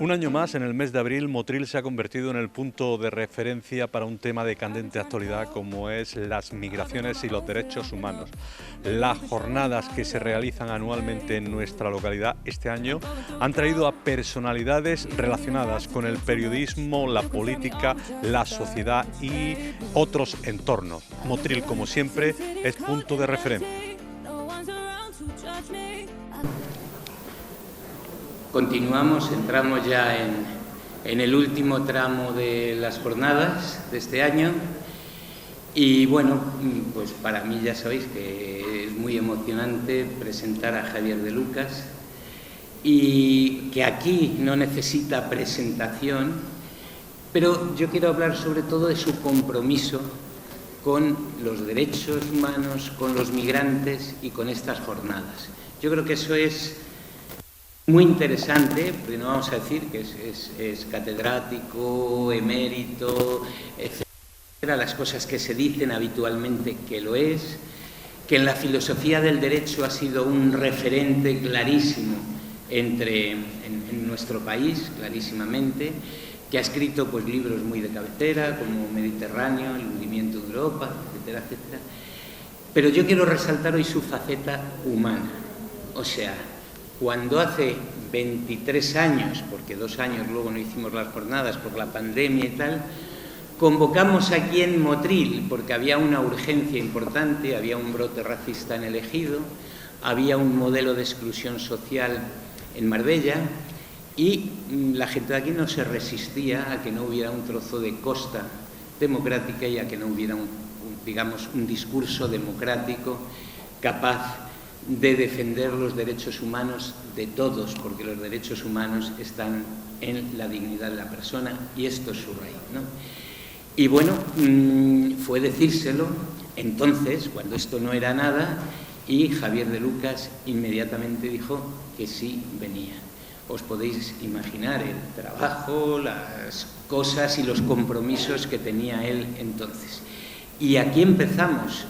Un año más, en el mes de abril, Motril se ha convertido en el punto de referencia para un tema de candente actualidad como es las migraciones y los derechos humanos. Las jornadas que se realizan anualmente en nuestra localidad este año han traído a personalidades relacionadas con el periodismo, la política, la sociedad y otros entornos. Motril, como siempre, es punto de referencia. Continuamos, entramos ya en el último tramo de las jornadas de este año y bueno, pues para mí ya sabéis que es muy emocionante presentar a Javier de Lucas y que aquí no necesita presentación, pero yo quiero hablar sobre todo de su compromiso con los derechos humanos, con los migrantes y con estas jornadas. Yo creo que eso es muy interesante, porque no vamos a decir que es catedrático, emérito, etcétera, las cosas que se dicen habitualmente que lo es, que en la filosofía del derecho ha sido un referente clarísimo en nuestro país, clarísimamente, que ha escrito pues libros muy de cabecera, como Mediterráneo, El hundimiento de Europa, etcétera, etcétera. Pero yo quiero resaltar hoy su faceta humana, o sea, cuando hace 23 años, porque 2 años luego no hicimos las jornadas por la pandemia y tal, convocamos aquí en Motril, porque había una urgencia importante, había un brote racista en el Ejido, había un modelo de exclusión social en Marbella y la gente de aquí no se resistía a que no hubiera un trozo de costa democrática y a que no hubiera un discurso democrático capaz de defender los derechos humanos de todos, porque los derechos humanos están en la dignidad de la persona y esto es su raíz, ¿no? Y bueno, fue decírselo entonces, cuando esto no era nada, y Javier de Lucas inmediatamente dijo que sí venía. Os podéis imaginar el trabajo, las cosas y los compromisos que tenía él entonces. Y aquí empezamos.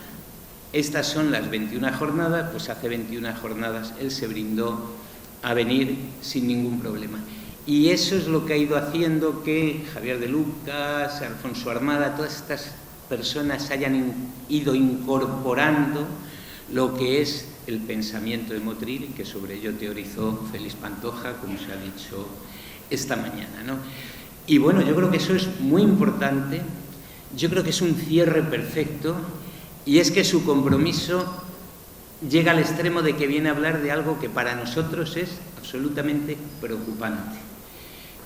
Estas son las 21 jornadas, pues hace 21 jornadas él se brindó a venir sin ningún problema. Y eso es lo que ha ido haciendo que Javier de Lucas, Alfonso Armada, todas estas personas hayan ido incorporando lo que es el pensamiento de Motril, que sobre ello teorizó Félix Pantoja, como se ha dicho esta mañana, ¿no? Y bueno, yo creo que eso es muy importante, yo creo que es un cierre perfecto. Y es que su compromiso llega al extremo de que viene a hablar de algo que para nosotros es absolutamente preocupante,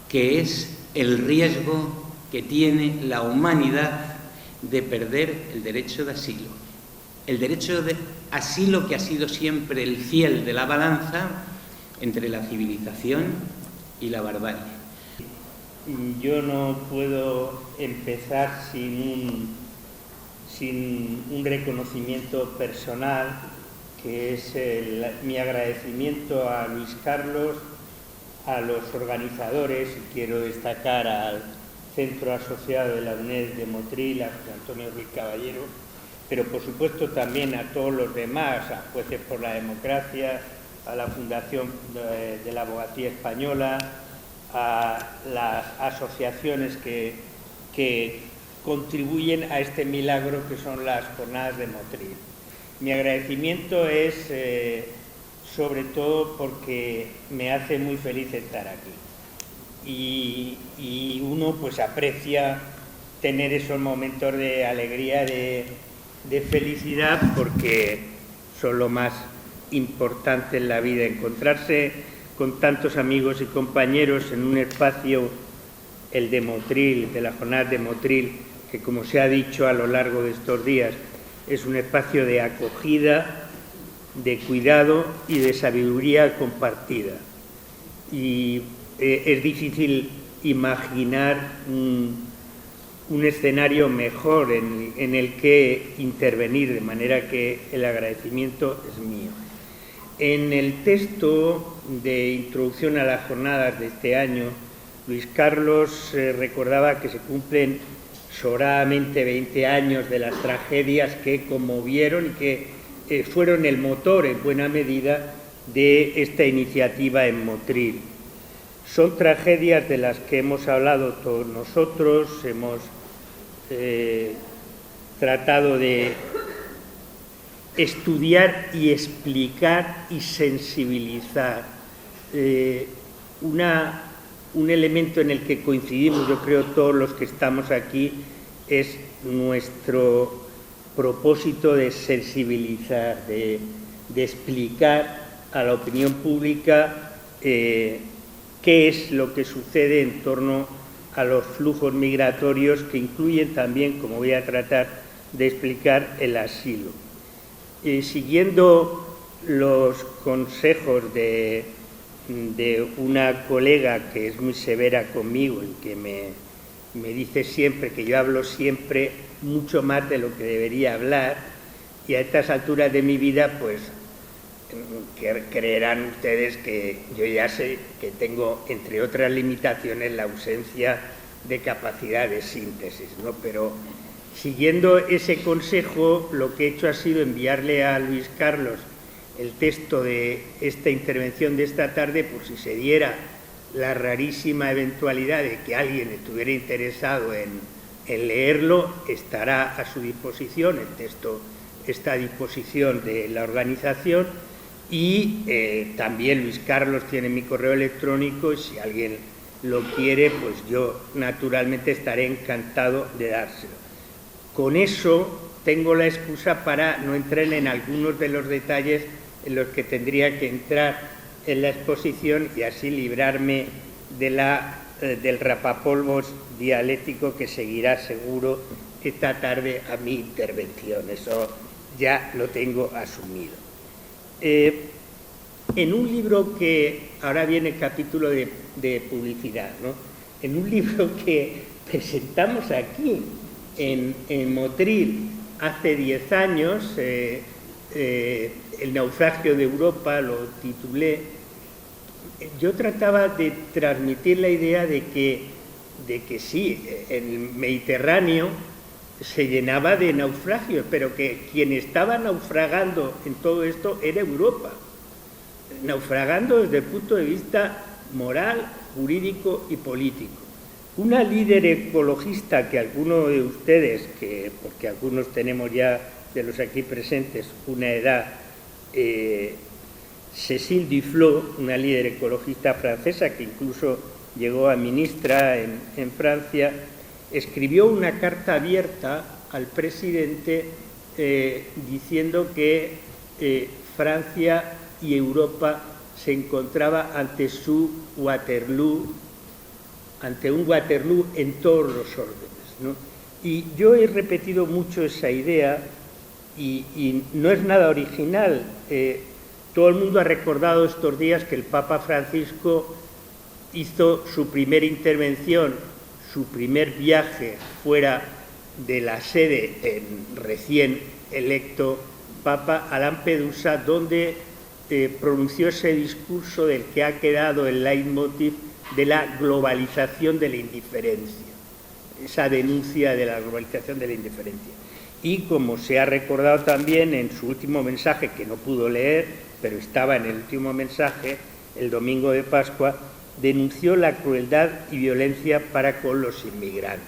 que es el riesgo que tiene la humanidad de perder el derecho de asilo. El derecho de asilo que ha sido siempre el fiel de la balanza entre la civilización y la barbarie. Yo no puedo empezar sin un reconocimiento personal, que es mi agradecimiento a Luis Carlos, a los organizadores, y quiero destacar al Centro Asociado de la UNED de Motril, a José Antonio Ruiz Caballero, pero por supuesto también a todos los demás, a Jueces por la Democracia, a la Fundación de la Abogacía Española, a las asociaciones que contribuyen a este milagro que son las jornadas de Motril. Mi agradecimiento es sobre todo porque me hace muy feliz estar aquí y uno pues aprecia tener esos momentos de alegría, de felicidad, porque son lo más importante en la vida, encontrarse con tantos amigos y compañeros en un espacio, el de Motril, de las jornadas de Motril, que como se ha dicho a lo largo de estos días, es un espacio de acogida, de cuidado y de sabiduría compartida. Y es difícil imaginar un escenario mejor en el que intervenir, de manera que el agradecimiento es mío. En el texto de introducción a las jornadas de este año, Luis Carlos recordaba que se cumplen sobradamente 20 años de las tragedias que conmovieron y que fueron el motor en buena medida de esta iniciativa en Motril. Son tragedias de las que hemos hablado todos nosotros, hemos tratado de estudiar y explicar y sensibilizar. Un elemento en el que coincidimos, yo creo, todos los que estamos aquí, es nuestro propósito de sensibilizar, de explicar a la opinión pública qué es lo que sucede en torno a los flujos migratorios, que incluyen también, como voy a tratar de explicar, el asilo. Siguiendo los consejos de una colega que es muy severa conmigo y que me dice siempre que yo hablo siempre mucho más de lo que debería hablar, y a estas alturas de mi vida, pues creerán ustedes que yo ya sé que tengo, entre otras limitaciones, la ausencia de capacidad de síntesis, ¿no? Pero siguiendo ese consejo, lo que he hecho ha sido enviarle a Luis Carlos el texto de esta intervención de esta tarde, por si se diera la rarísima eventualidad de que alguien estuviera interesado en leerlo, estará a su disposición. El texto está a disposición de la organización, y también Luis Carlos tiene mi correo electrónico, y si alguien lo quiere, pues yo naturalmente estaré encantado de dárselo. Con eso tengo la excusa para no entrar en algunos de los detalles en los que tendría que entrar en la exposición, y así librarme del rapapolvos dialéctico que seguirá seguro esta tarde a mi intervención. Eso ya lo tengo asumido. En un libro que ahora viene capítulo de publicidad, ¿no? En un libro que presentamos aquí en Motril hace 10 años, El naufragio de Europa, lo titulé, yo trataba de transmitir la idea de que sí, el Mediterráneo se llenaba de naufragios, pero que quien estaba naufragando en todo esto era Europa, naufragando desde el punto de vista moral, jurídico y político. Una líder ecologista que algunos de ustedes, porque algunos tenemos ya de los aquí presentes una edad, Cécile Duflot, una líder ecologista francesa que incluso llegó a ministra en Francia, escribió una carta abierta al presidente diciendo que Francia y Europa se encontraba ante un Waterloo en todos los órdenes, ¿no? Y yo he repetido mucho esa idea, y no es nada original. Todo el mundo ha recordado estos días que el Papa Francisco hizo su primera intervención, su primer viaje fuera de la sede en recién electo Papa, a Lampedusa, donde pronunció ese discurso del que ha quedado el leitmotiv de la globalización de la indiferencia, esa denuncia de la globalización de la indiferencia. Y como se ha recordado también en su último mensaje, que no pudo leer, pero estaba en el último mensaje, el domingo de Pascua, denunció la crueldad y violencia para con los inmigrantes.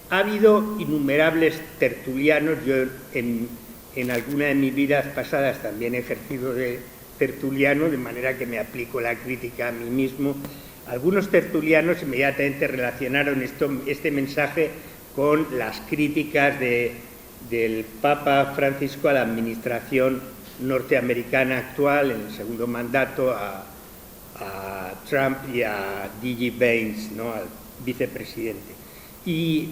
Ha habido innumerables tertulianos. Yo en alguna de mis vidas pasadas también he ejercido de tertuliano, de manera que me aplico la crítica a mí mismo. Algunos tertulianos inmediatamente relacionaron este mensaje con las críticas del Papa Francisco a la administración norteamericana actual, en el segundo mandato, a Trump y a D.G. Vance, ¿no?, al vicepresidente. Y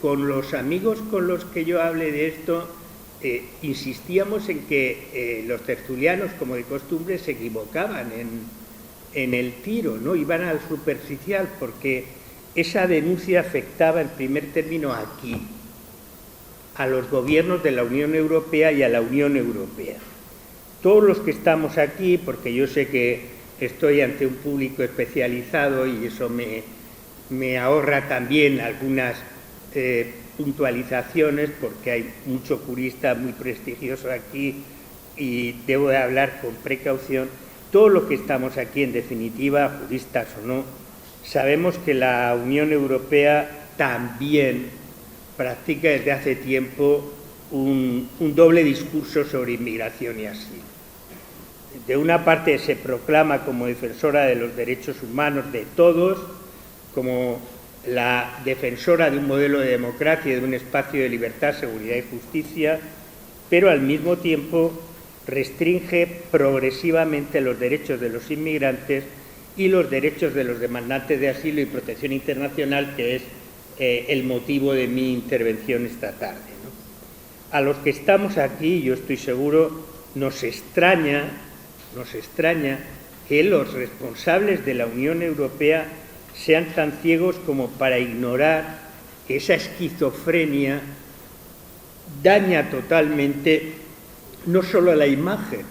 con los amigos con los que yo hablé de esto, insistíamos en que los tertulianos, como de costumbre, se equivocaban en el tiro, ¿no? Iban al superficial, porque esa denuncia afectaba en primer término aquí, a los gobiernos de la Unión Europea y a la Unión Europea. Todos los que estamos aquí, porque yo sé que estoy ante un público especializado y eso me ahorra también algunas puntualizaciones, porque hay mucho jurista muy prestigioso aquí y debo de hablar con precaución, todos los que estamos aquí, en definitiva, juristas o no, sabemos que la Unión Europea también practica desde hace tiempo un doble discurso sobre inmigración y asilo. De una parte se proclama como defensora de los derechos humanos de todos, como la defensora de un modelo de democracia y de un espacio de libertad, seguridad y justicia, pero al mismo tiempo restringe progresivamente los derechos de los inmigrantes y los derechos de los demandantes de asilo y protección internacional, que es el motivo de mi intervención esta tarde, ¿no? A los que estamos aquí, yo estoy seguro, nos extraña que los responsables de la Unión Europea sean tan ciegos como para ignorar que esa esquizofrenia daña totalmente no solo la imagen,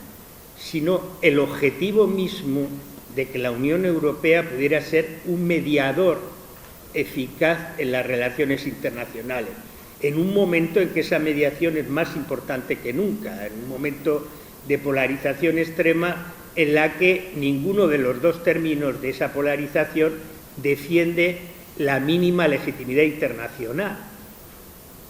sino el objetivo mismo de que la Unión Europea pudiera ser un mediador eficaz en las relaciones internacionales, en un momento en que esa mediación es más importante que nunca, en un momento de polarización extrema en la que ninguno de los dos términos de esa polarización defiende la mínima legitimidad internacional.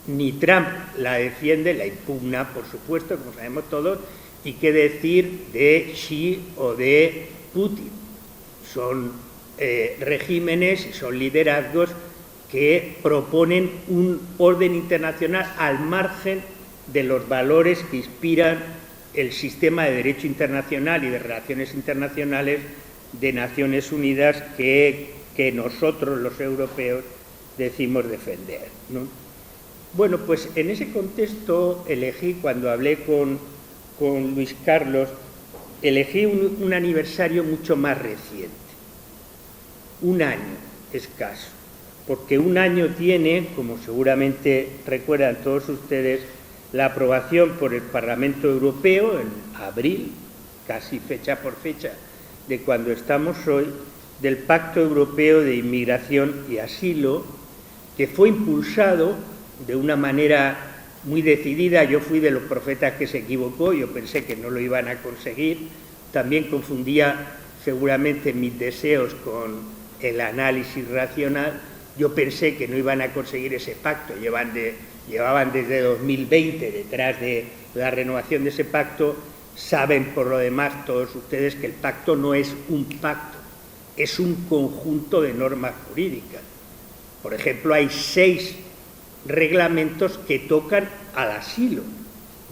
Ni Trump la defiende, la impugna, por supuesto, como sabemos todos, y qué decir de Xi o de Putin. Son regímenes y son liderazgos que proponen un orden internacional al margen de los valores que inspiran el sistema de derecho internacional y de relaciones internacionales de Naciones Unidas que nosotros, los europeos, decimos defender, ¿no? Bueno, pues en ese contexto elegí, cuando hablé con Luis Carlos, elegí un aniversario mucho más reciente, un año escaso, porque un año tiene, como seguramente recuerdan todos ustedes, la aprobación por el Parlamento Europeo en abril, casi fecha por fecha de cuando estamos hoy, del Pacto Europeo de Inmigración y Asilo, que fue impulsado de una manera muy decidida. Yo fui de los profetas que se equivocó, yo pensé que no lo iban a conseguir, también confundía seguramente mis deseos con el análisis racional. Yo pensé que no iban a conseguir ese pacto, llevaban desde 2020 detrás de la renovación de ese pacto. Saben por lo demás todos ustedes que el pacto no es un pacto, es un conjunto de normas jurídicas. Por ejemplo, hay 6 reglamentos que tocan al asilo,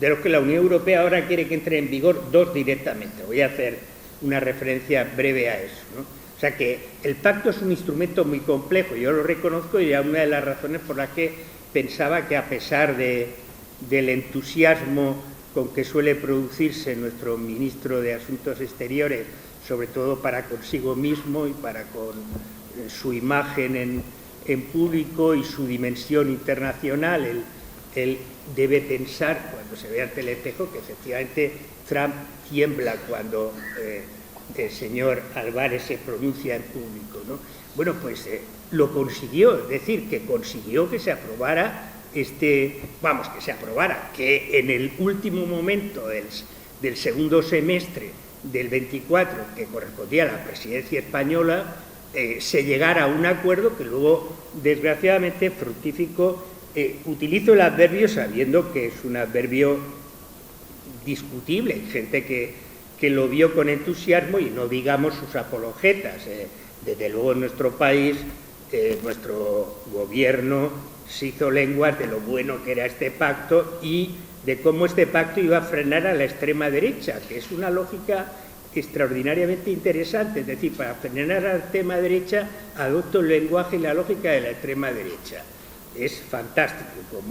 de los que la Unión Europea ahora quiere que entre en vigor 2 directamente. Voy a hacer una referencia breve a eso, ¿no? O sea que el pacto es un instrumento muy complejo, yo lo reconozco, y era una de las razones por las que pensaba que, a pesar del entusiasmo con que suele producirse nuestro ministro de Asuntos Exteriores, sobre todo para consigo mismo y para con su imagen en público y su dimensión internacional, él debe pensar, cuando se ve ante el espejo, que efectivamente Trump tiembla cuando el señor Álvarez se pronuncia en público, ¿no? Bueno, pues lo consiguió, es decir, que consiguió que se aprobara que en el último momento del segundo semestre del 24, que correspondía a la presidencia española, se llegara a un acuerdo que luego, desgraciadamente, fructificó. Utilizo el adverbio sabiendo que es un adverbio discutible. Hay gente que lo vio con entusiasmo, y no digamos sus apologetas. Desde luego en nuestro país, nuestro gobierno se hizo lenguas de lo bueno que era este pacto y de cómo este pacto iba a frenar a la extrema derecha, que es una lógica extraordinariamente interesante. Es decir, para frenar a la extrema derecha adopto el lenguaje y la lógica de la extrema derecha. Es fantástico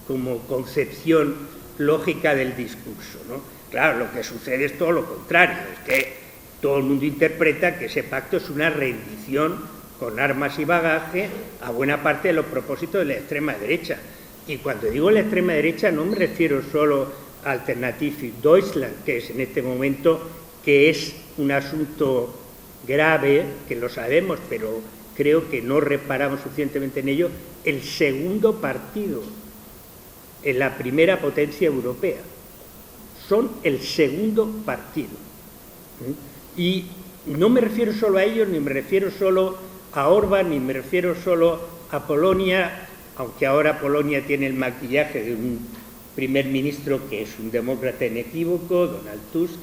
como concepción lógica del discurso, ¿no? Claro, lo que sucede es todo lo contrario, es que todo el mundo interpreta que ese pacto es una rendición con armas y bagaje a buena parte de los propósitos de la extrema derecha. Y cuando digo la extrema derecha no me refiero solo a Alternative für Deutschland, que es en este momento, que es un asunto grave, que lo sabemos, pero creo que no reparamos suficientemente en ello, el segundo partido en la primera potencia europea. Son el segundo partido. Y no me refiero solo a ellos, ni me refiero solo a Orbán, ni me refiero solo a Polonia, aunque ahora Polonia tiene el maquillaje de un primer ministro que es un demócrata inequívoco, Donald Tusk,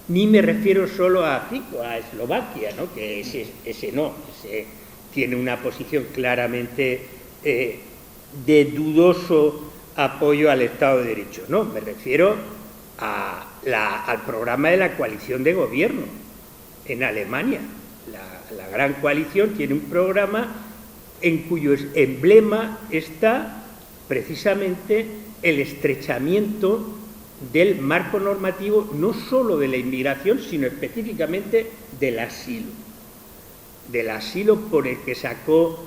ni me refiero solo a Eslovaquia, ¿no? Que ese tiene una posición claramente de dudoso apoyo al Estado de Derecho. No, me refiero al programa de la coalición de gobierno en Alemania. La gran coalición tiene un programa en cuyo emblema está precisamente el estrechamiento del marco normativo, no solo de la inmigración, sino específicamente del asilo por el que sacó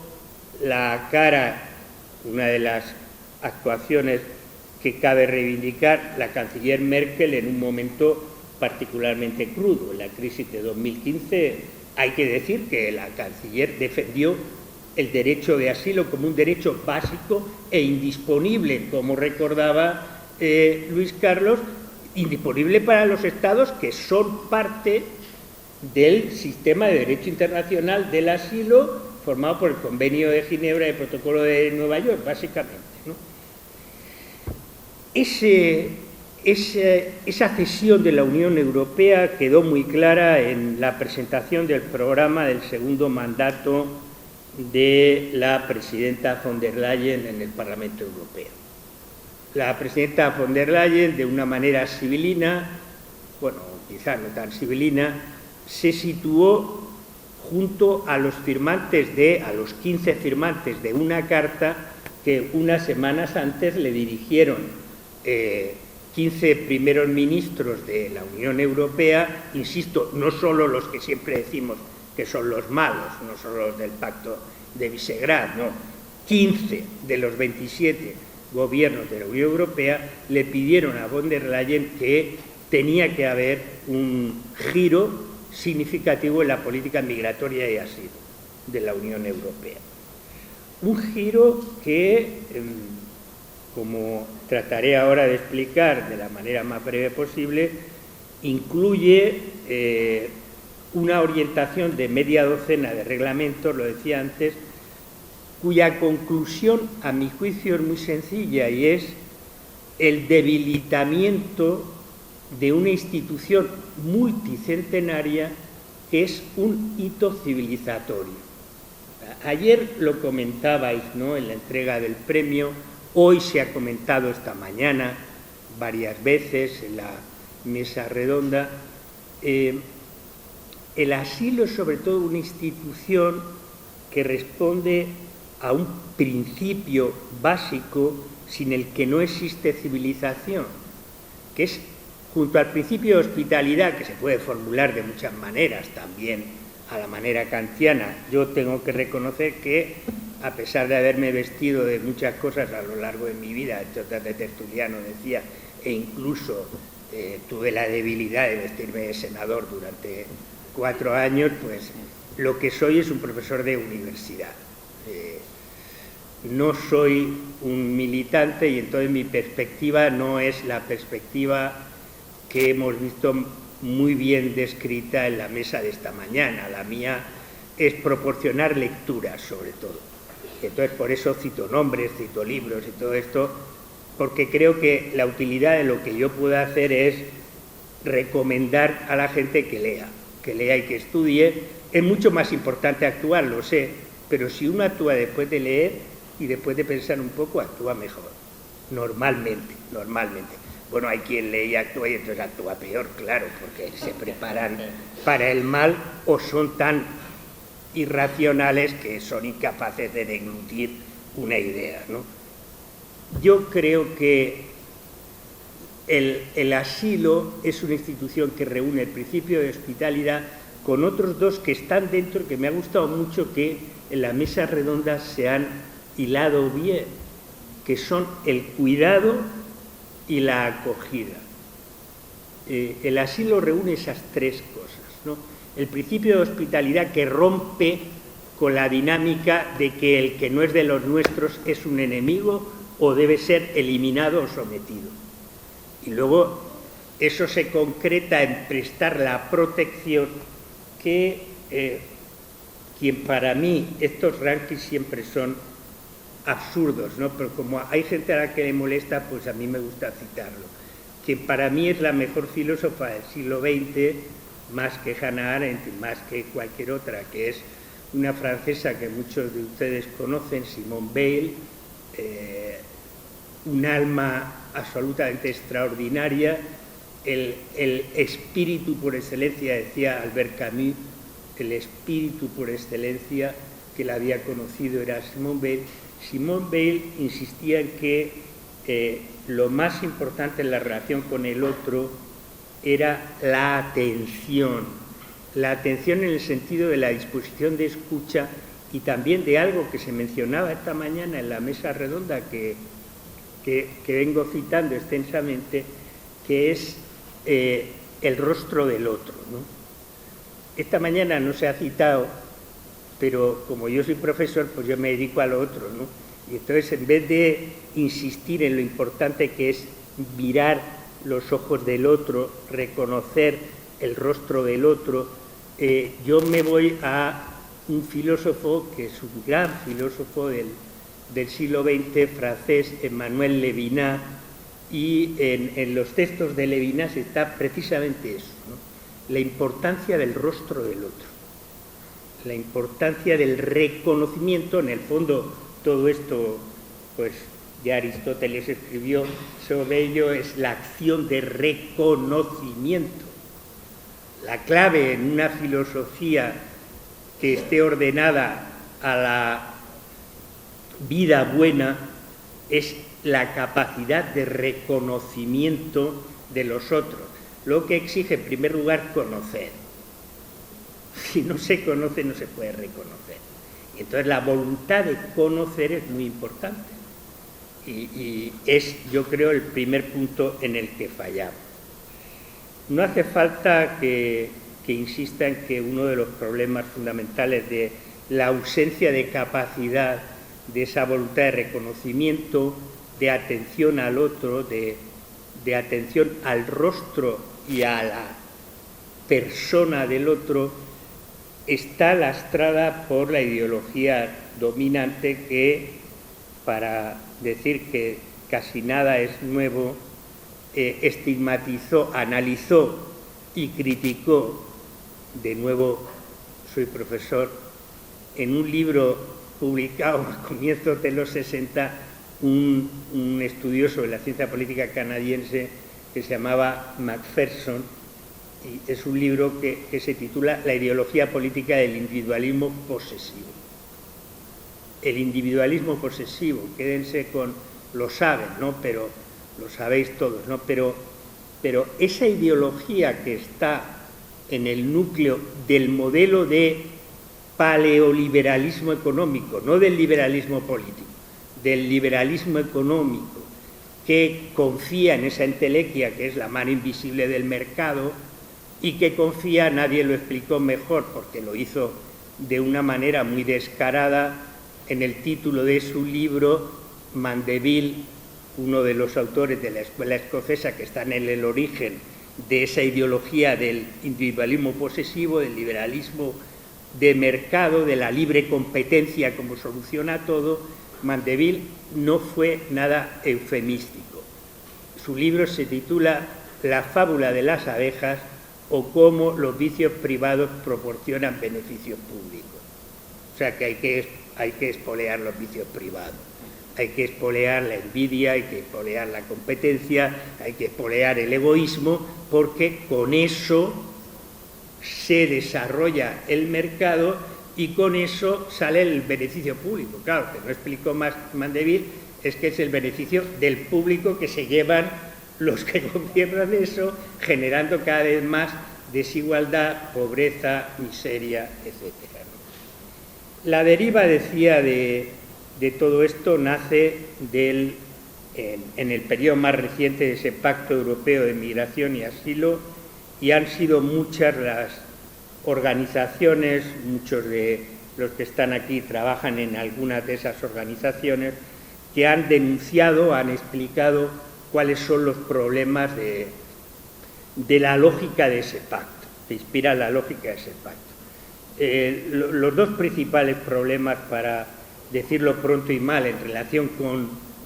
la cara, una de las actuaciones que cabe reivindicar, la canciller Merkel en un momento particularmente crudo. En la crisis de 2015 hay que decir que la canciller defendió el derecho de asilo como un derecho básico e indisponible, como recordaba Luis Carlos, indisponible para los estados que son parte del sistema de derecho internacional del asilo formado por el Convenio de Ginebra y el Protocolo de Nueva York, básicamente, ¿no? Esa cesión de la Unión Europea quedó muy clara en la presentación del programa del segundo mandato de la presidenta von der Leyen en el Parlamento Europeo. La presidenta von der Leyen, de una manera sibilina, bueno, quizás no tan sibilina, se situó junto a los 15 firmantes de una carta que unas semanas antes le dirigieron 15 primeros ministros de la Unión Europea, insisto, no solo los que siempre decimos que son los malos, no solo los del Pacto de Visegrad, no, 15 de los 27 gobiernos de la Unión Europea le pidieron a von der Leyen que tenía que haber un giro significativo en la política migratoria y asilo de la Unión Europea. Un giro que, como trataré ahora de explicar de la manera más breve posible, incluye una orientación de media docena de reglamentos, lo decía antes, cuya conclusión, a mi juicio, es muy sencilla y es el debilitamiento de una institución multicentenaria que es un hito civilizatorio. Ayer lo comentabais, ¿no?, en la entrega del premio, hoy se ha comentado esta mañana varias veces en la mesa redonda. El asilo es sobre todo una institución que responde a un principio básico sin el que no existe civilización, que es, junto al principio de hospitalidad, que se puede formular de muchas maneras, también a la manera kantiana. Yo tengo que reconocer que, a pesar de haberme vestido de muchas cosas a lo largo de mi vida, de Tertuliano decía, e incluso tuve la debilidad de vestirme de senador durante 4 años, pues lo que soy es un profesor de universidad. No soy un militante y entonces mi perspectiva no es la perspectiva que hemos visto muy bien descrita en la mesa de esta mañana. La mía es proporcionar lecturas, sobre todo. Entonces, por eso cito nombres, cito libros y todo esto, porque creo que la utilidad de lo que yo puedo hacer es recomendar a la gente que lea y que estudie. Es mucho más importante actuar, lo sé, pero si uno actúa después de leer y después de pensar un poco, actúa mejor, normalmente. Bueno, hay quien lee y actúa y entonces actúa peor, claro, porque se preparan para el mal o son tan irracionales que son incapaces de deglutir una idea, ¿no? Yo creo que el asilo es una institución que reúne el principio de hospitalidad con otros dos que están dentro, que me ha gustado mucho que en la mesa redonda se han hilado bien, que son el cuidado y la acogida. El asilo reúne esas 3 cosas, ¿no? El principio de hospitalidad, que rompe con la dinámica de que el que no es de los nuestros es un enemigo o debe ser eliminado o sometido. Y luego eso se concreta en prestar la protección que quien para mí, estos rankings siempre son absurdos, ¿no? Pero como hay gente a la que le molesta, pues a mí me gusta citarlo, que para mí es la mejor filósofa del siglo XX, más que Hannah Arendt y más que cualquier otra, que es una francesa que muchos de ustedes conocen, Simone Weil, un alma absolutamente extraordinaria, el espíritu por excelencia, decía Albert Camus, el espíritu por excelencia que la había conocido era Simone Weil. Simone Weil insistía en que lo más importante en la relación con el otro era la atención en el sentido de la disposición de escucha y también de algo que se mencionaba esta mañana en la mesa redonda que vengo citando extensamente, que es el rostro del otro, ¿no? Esta mañana no se ha citado, pero como yo soy profesor, pues yo me dedico a lo otro, ¿no? Y entonces, en vez de insistir en lo importante que es mirar los ojos del otro, reconocer el rostro del otro, yo me voy a un filósofo que es un gran filósofo del siglo XX, francés, Emmanuel Levinas, y en los textos de Levinas está precisamente eso, ¿no? La importancia del rostro del otro, la importancia del reconocimiento. En el fondo, todo esto, pues ya Aristóteles escribió sobre ello, es la acción de reconocimiento. La clave en una filosofía que esté ordenada a la vida buena es la capacidad de reconocimiento de los otros, lo que exige en primer lugar conocer. Si no se conoce, no se puede reconocer. Y entonces la voluntad de conocer es muy importante. Y es, yo creo, el primer punto en el que fallamos. No hace falta que insista en que uno de los problemas fundamentales de la ausencia de capacidad de esa voluntad de reconocimiento, de atención al otro, de atención al rostro y a la persona del otro, está lastrada por la ideología dominante que, para decir que casi nada es nuevo, estigmatizó, analizó y criticó, de nuevo soy profesor, en un libro publicado a comienzos de los 60, un estudioso de la ciencia política canadiense que se llamaba Macpherson, y es un libro que se titula La ideología política del individualismo posesivo. El individualismo posesivo, quédense con, lo saben, ¿no? Pero lo sabéis todos, ¿no? Pero esa ideología que está en el núcleo del modelo de paleoliberalismo económico, no del liberalismo político, del liberalismo económico, que confía en esa entelequia que es la mano invisible del mercado y que confía, nadie lo explicó mejor porque lo hizo de una manera muy descarada en el título de su libro, Mandeville, uno de los autores de la escuela escocesa que está en el origen de esa ideología del individualismo posesivo, del liberalismo de mercado, de la libre competencia como solución a todo. Mandeville no fue nada eufemístico. Su libro se titula La fábula de las abejas o cómo los vicios privados proporcionan beneficios públicos. O sea que hay que espolear los vicios privados, hay que espolear la envidia, hay que espolear la competencia, hay que espolear el egoísmo, porque con eso se desarrolla el mercado y con eso sale el beneficio público. Claro, que no explicó más Mandeville, es que es el beneficio del público que se llevan los que gobiernan eso, generando cada vez más desigualdad, pobreza, miseria, etc. La deriva, decía, de todo esto nace en el periodo más reciente de ese Pacto Europeo de Migración y Asilo, y han sido muchas las organizaciones, muchos de los que están aquí trabajan en algunas de esas organizaciones, que han denunciado, han explicado cuáles son los problemas de la lógica de ese pacto. que inspira la lógica de ese pacto. Los dos principales problemas, para decirlo pronto y mal, en relación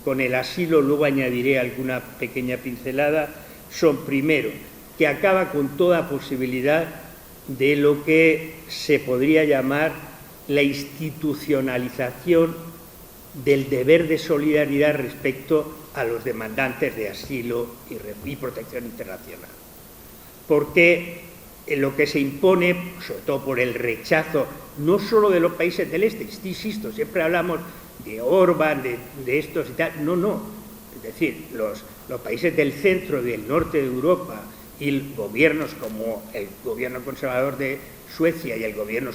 con el asilo, luego añadiré alguna pequeña pincelada, son, primero, que acaba con toda posibilidad de lo que se podría llamar la institucionalización del deber de solidaridad respecto a los demandantes de asilo y protección internacional. Porque lo que se impone, sobre todo por el rechazo, no solo de los países del este, insisto, siempre hablamos de Orbán, de estos y tal, no. Es decir, los países del centro y del norte de Europa y gobiernos como el gobierno conservador de Suecia y el gobierno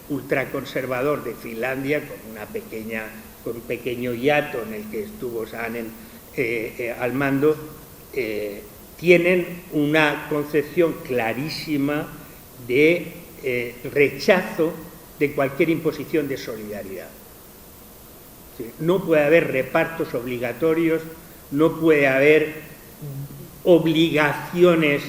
ultraconservador de Finlandia, con un pequeño hiato en el que estuvo Saanen al mando, tienen una concepción clarísima de rechazo de cualquier imposición de solidaridad. No puede haber repartos obligatorios, no puede haber obligaciones,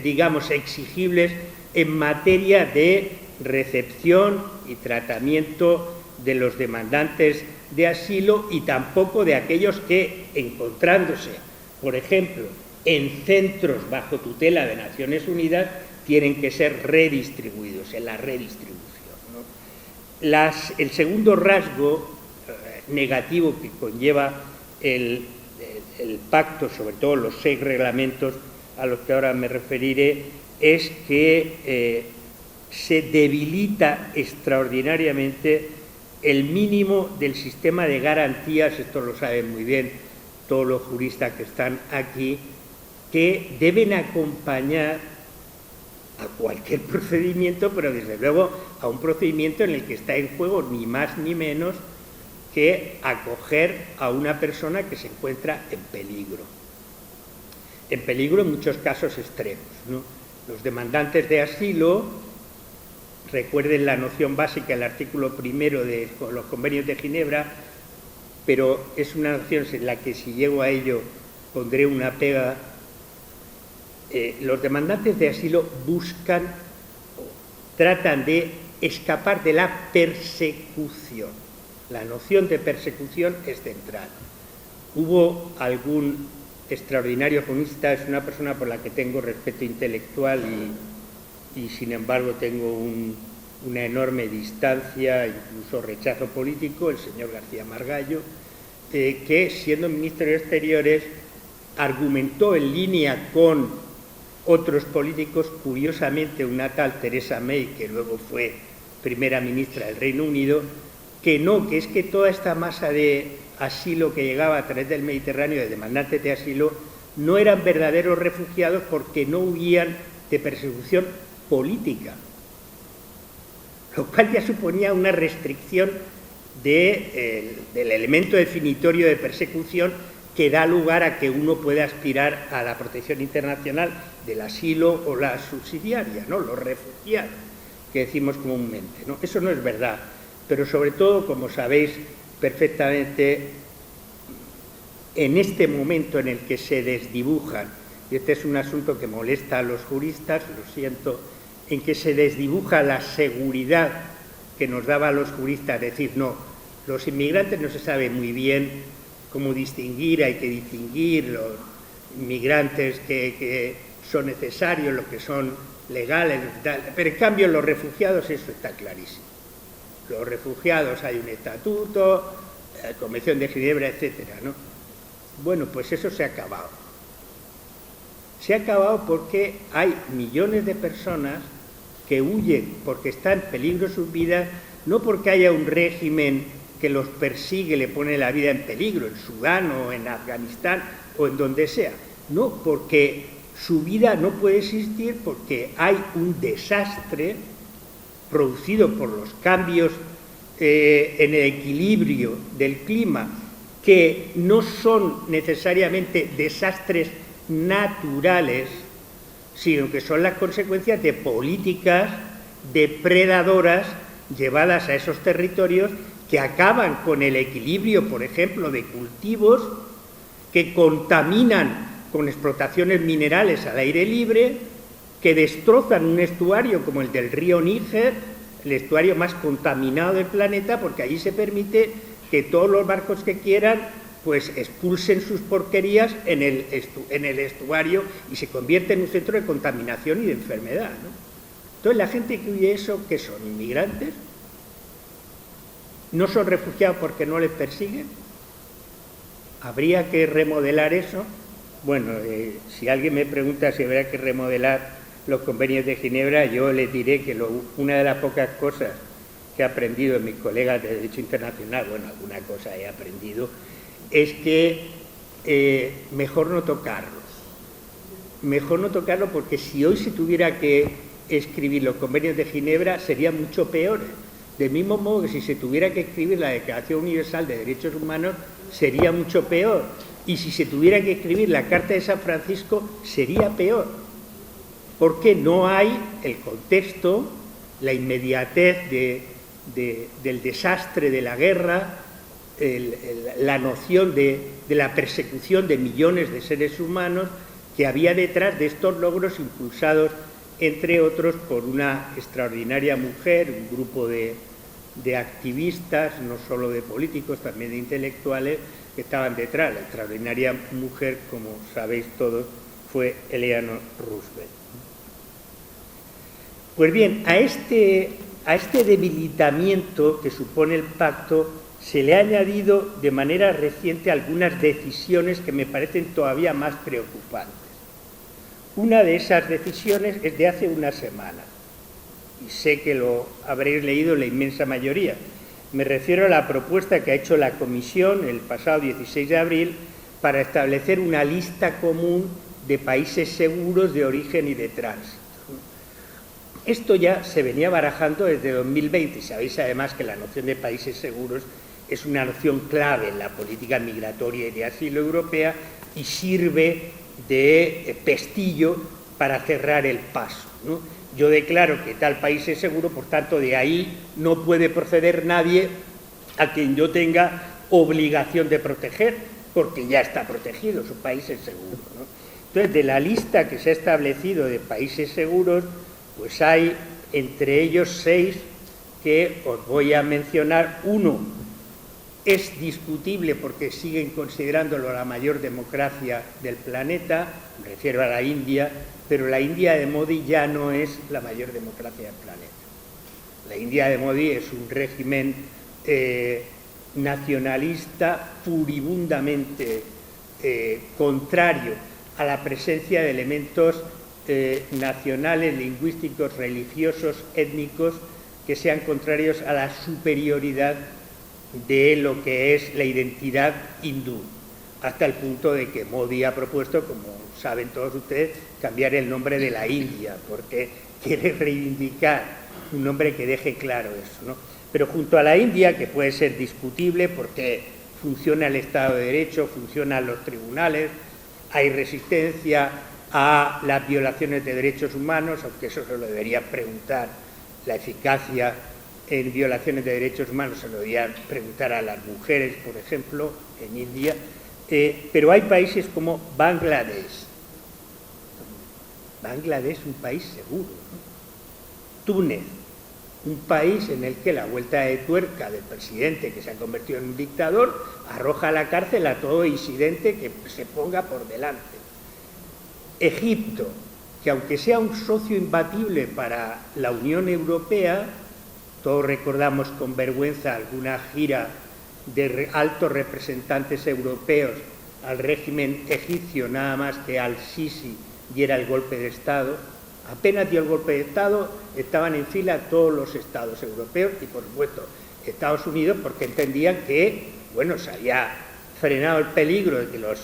digamos, exigibles en materia de recepción y tratamiento de los demandantes de asilo y tampoco de aquellos que, encontrándose, por ejemplo, en centros bajo tutela de Naciones Unidas, tienen que ser redistribuidos, en la redistribución, ¿no? El segundo rasgo negativo que conlleva el pacto, sobre todo los 6 reglamentos a los que ahora me referiré, es que se debilita extraordinariamente el mínimo del sistema de garantías, esto lo saben muy bien todos los juristas que están aquí, que deben acompañar a cualquier procedimiento, pero desde luego a un procedimiento en el que está en juego ni más ni menos que acoger a una persona que se encuentra en peligro en muchos casos extremos, ¿no? Los demandantes de asilo, recuerden la noción básica del artículo 1 de los convenios de Ginebra, pero es una noción en la que, si llego a ello, pondré una pega. Los demandantes de asilo tratan de escapar de la persecución. La noción de persecución es central. Hubo algún extraordinario comunista, es una persona por la que tengo respeto intelectual y sin embargo tengo una enorme distancia, incluso rechazo político, el señor García Margallo, que siendo ministro de Exteriores argumentó en línea con otros políticos, curiosamente una tal Theresa May, que luego fue primera ministra del Reino Unido, que es que toda esta masa de asilo que llegaba a través del Mediterráneo, de demandantes de asilo, no eran verdaderos refugiados porque no huían de persecución política, lo cual ya suponía una restricción del elemento definitorio de persecución que da lugar a que uno pueda aspirar a la protección internacional del asilo o la subsidiaria, ¿no? Los refugiados, que decimos comúnmente, ¿no? Eso no es verdad, pero sobre todo, como sabéis perfectamente, en este momento en el que se desdibujan, y este es un asunto que molesta a los juristas, lo siento, en que se desdibuja la seguridad que nos daba a los juristas, decir, no, los inmigrantes no se sabe muy bien cómo distinguir, hay que distinguir los inmigrantes que son necesarios, los que son legales, pero en cambio los refugiados eso está clarísimo. Los refugiados hay un estatuto, Convención de Ginebra, etcétera, ¿no? Bueno, pues eso se ha acabado. Se ha acabado porque hay millones de personas que huyen porque está en peligro sus vidas, no porque haya un régimen que los persigue, le pone la vida en peligro, en Sudán o en Afganistán o en donde sea, no, porque su vida no puede existir porque hay un desastre producido por los cambios en el equilibrio del clima, que no son necesariamente desastres naturales, sino que son las consecuencias de políticas depredadoras llevadas a esos territorios que acaban con el equilibrio, por ejemplo, de cultivos, que contaminan con explotaciones minerales al aire libre, que destrozan un estuario como el del río Níger, el estuario más contaminado del planeta, porque allí se permite que todos los barcos que quieran pues expulsen sus porquerías en el estuario y se convierte en un centro de contaminación y de enfermedad, ¿no? Entonces, la gente que huye eso, ¿qué son? ¿Inmigrantes? ¿No son refugiados porque no les persiguen? ¿Habría que remodelar eso? Bueno, si alguien me pregunta si habría que remodelar los convenios de Ginebra, yo les diré que una de las pocas cosas que he aprendido en mis colegas de Derecho Internacional, bueno, alguna cosa he aprendido, es que mejor no tocarlos. Mejor no tocarlos porque si hoy se tuviera que escribir los convenios de Ginebra serían mucho peores. Del mismo modo que si se tuviera que escribir la Declaración Universal de Derechos Humanos sería mucho peor. Y si se tuviera que escribir la Carta de San Francisco sería peor. Porque no hay el contexto, la inmediatez del desastre de la guerra, la noción de la persecución de millones de seres humanos que había detrás de estos logros impulsados, entre otros, por una extraordinaria mujer, un grupo de activistas, no solo de políticos, también de intelectuales, que estaban detrás. La extraordinaria mujer, como sabéis todos, fue Eleanor Roosevelt. Pues bien, a este debilitamiento que supone el pacto se le ha añadido de manera reciente algunas decisiones que me parecen todavía más preocupantes. Una de esas decisiones es de hace una semana, y sé que lo habréis leído la inmensa mayoría. Me refiero a la propuesta que ha hecho la Comisión el pasado 16 de abril para establecer una lista común de países seguros de origen y de tránsito. Esto ya se venía barajando desde 2020, y sabéis además que la noción de países seguros es una noción clave en la política migratoria y de asilo europea y sirve de pestillo para cerrar el paso, ¿no? Yo declaro que tal país es seguro, por tanto, de ahí no puede proceder nadie a quien yo tenga obligación de proteger, porque ya está protegido, su país es seguro, ¿no? Entonces, de la lista que se ha establecido de países seguros, pues hay entre ellos 6 que os voy a mencionar. Uno es discutible porque siguen considerándolo la mayor democracia del planeta, me refiero a la India, pero la India de Modi ya no es la mayor democracia del planeta. La India de Modi es un régimen nacionalista furibundamente contrario a la presencia de elementos nacionales, lingüísticos, religiosos, étnicos, que sean contrarios a la superioridad de lo que es la identidad hindú, hasta el punto de que Modi ha propuesto, como saben todos ustedes, cambiar el nombre de la India, porque quiere reivindicar un nombre que deje claro eso, ¿no? Pero junto a la India, que puede ser discutible porque funciona el Estado de Derecho, funcionan los tribunales, hay resistencia a las violaciones de derechos humanos, aunque eso se lo debería preguntar, la eficacia en violaciones de derechos humanos se lo debería preguntar a las mujeres, por ejemplo, en India, pero hay países como Bangladesh. Bangladesh es un país seguro, ¿no? Túnez, un país en el que la vuelta de tuerca del presidente, que se ha convertido en un dictador, arroja a la cárcel a todo disidente que se ponga por delante. Egipto, que aunque sea un socio imbatible para la Unión Europea, todos recordamos con vergüenza alguna gira de altos representantes europeos al régimen egipcio, nada más que al-Sisi diera el golpe de Estado. Apenas dio el golpe de Estado, estaban en fila todos los estados europeos y, por supuesto, Estados Unidos, porque entendían que, bueno, se había frenado el peligro de que los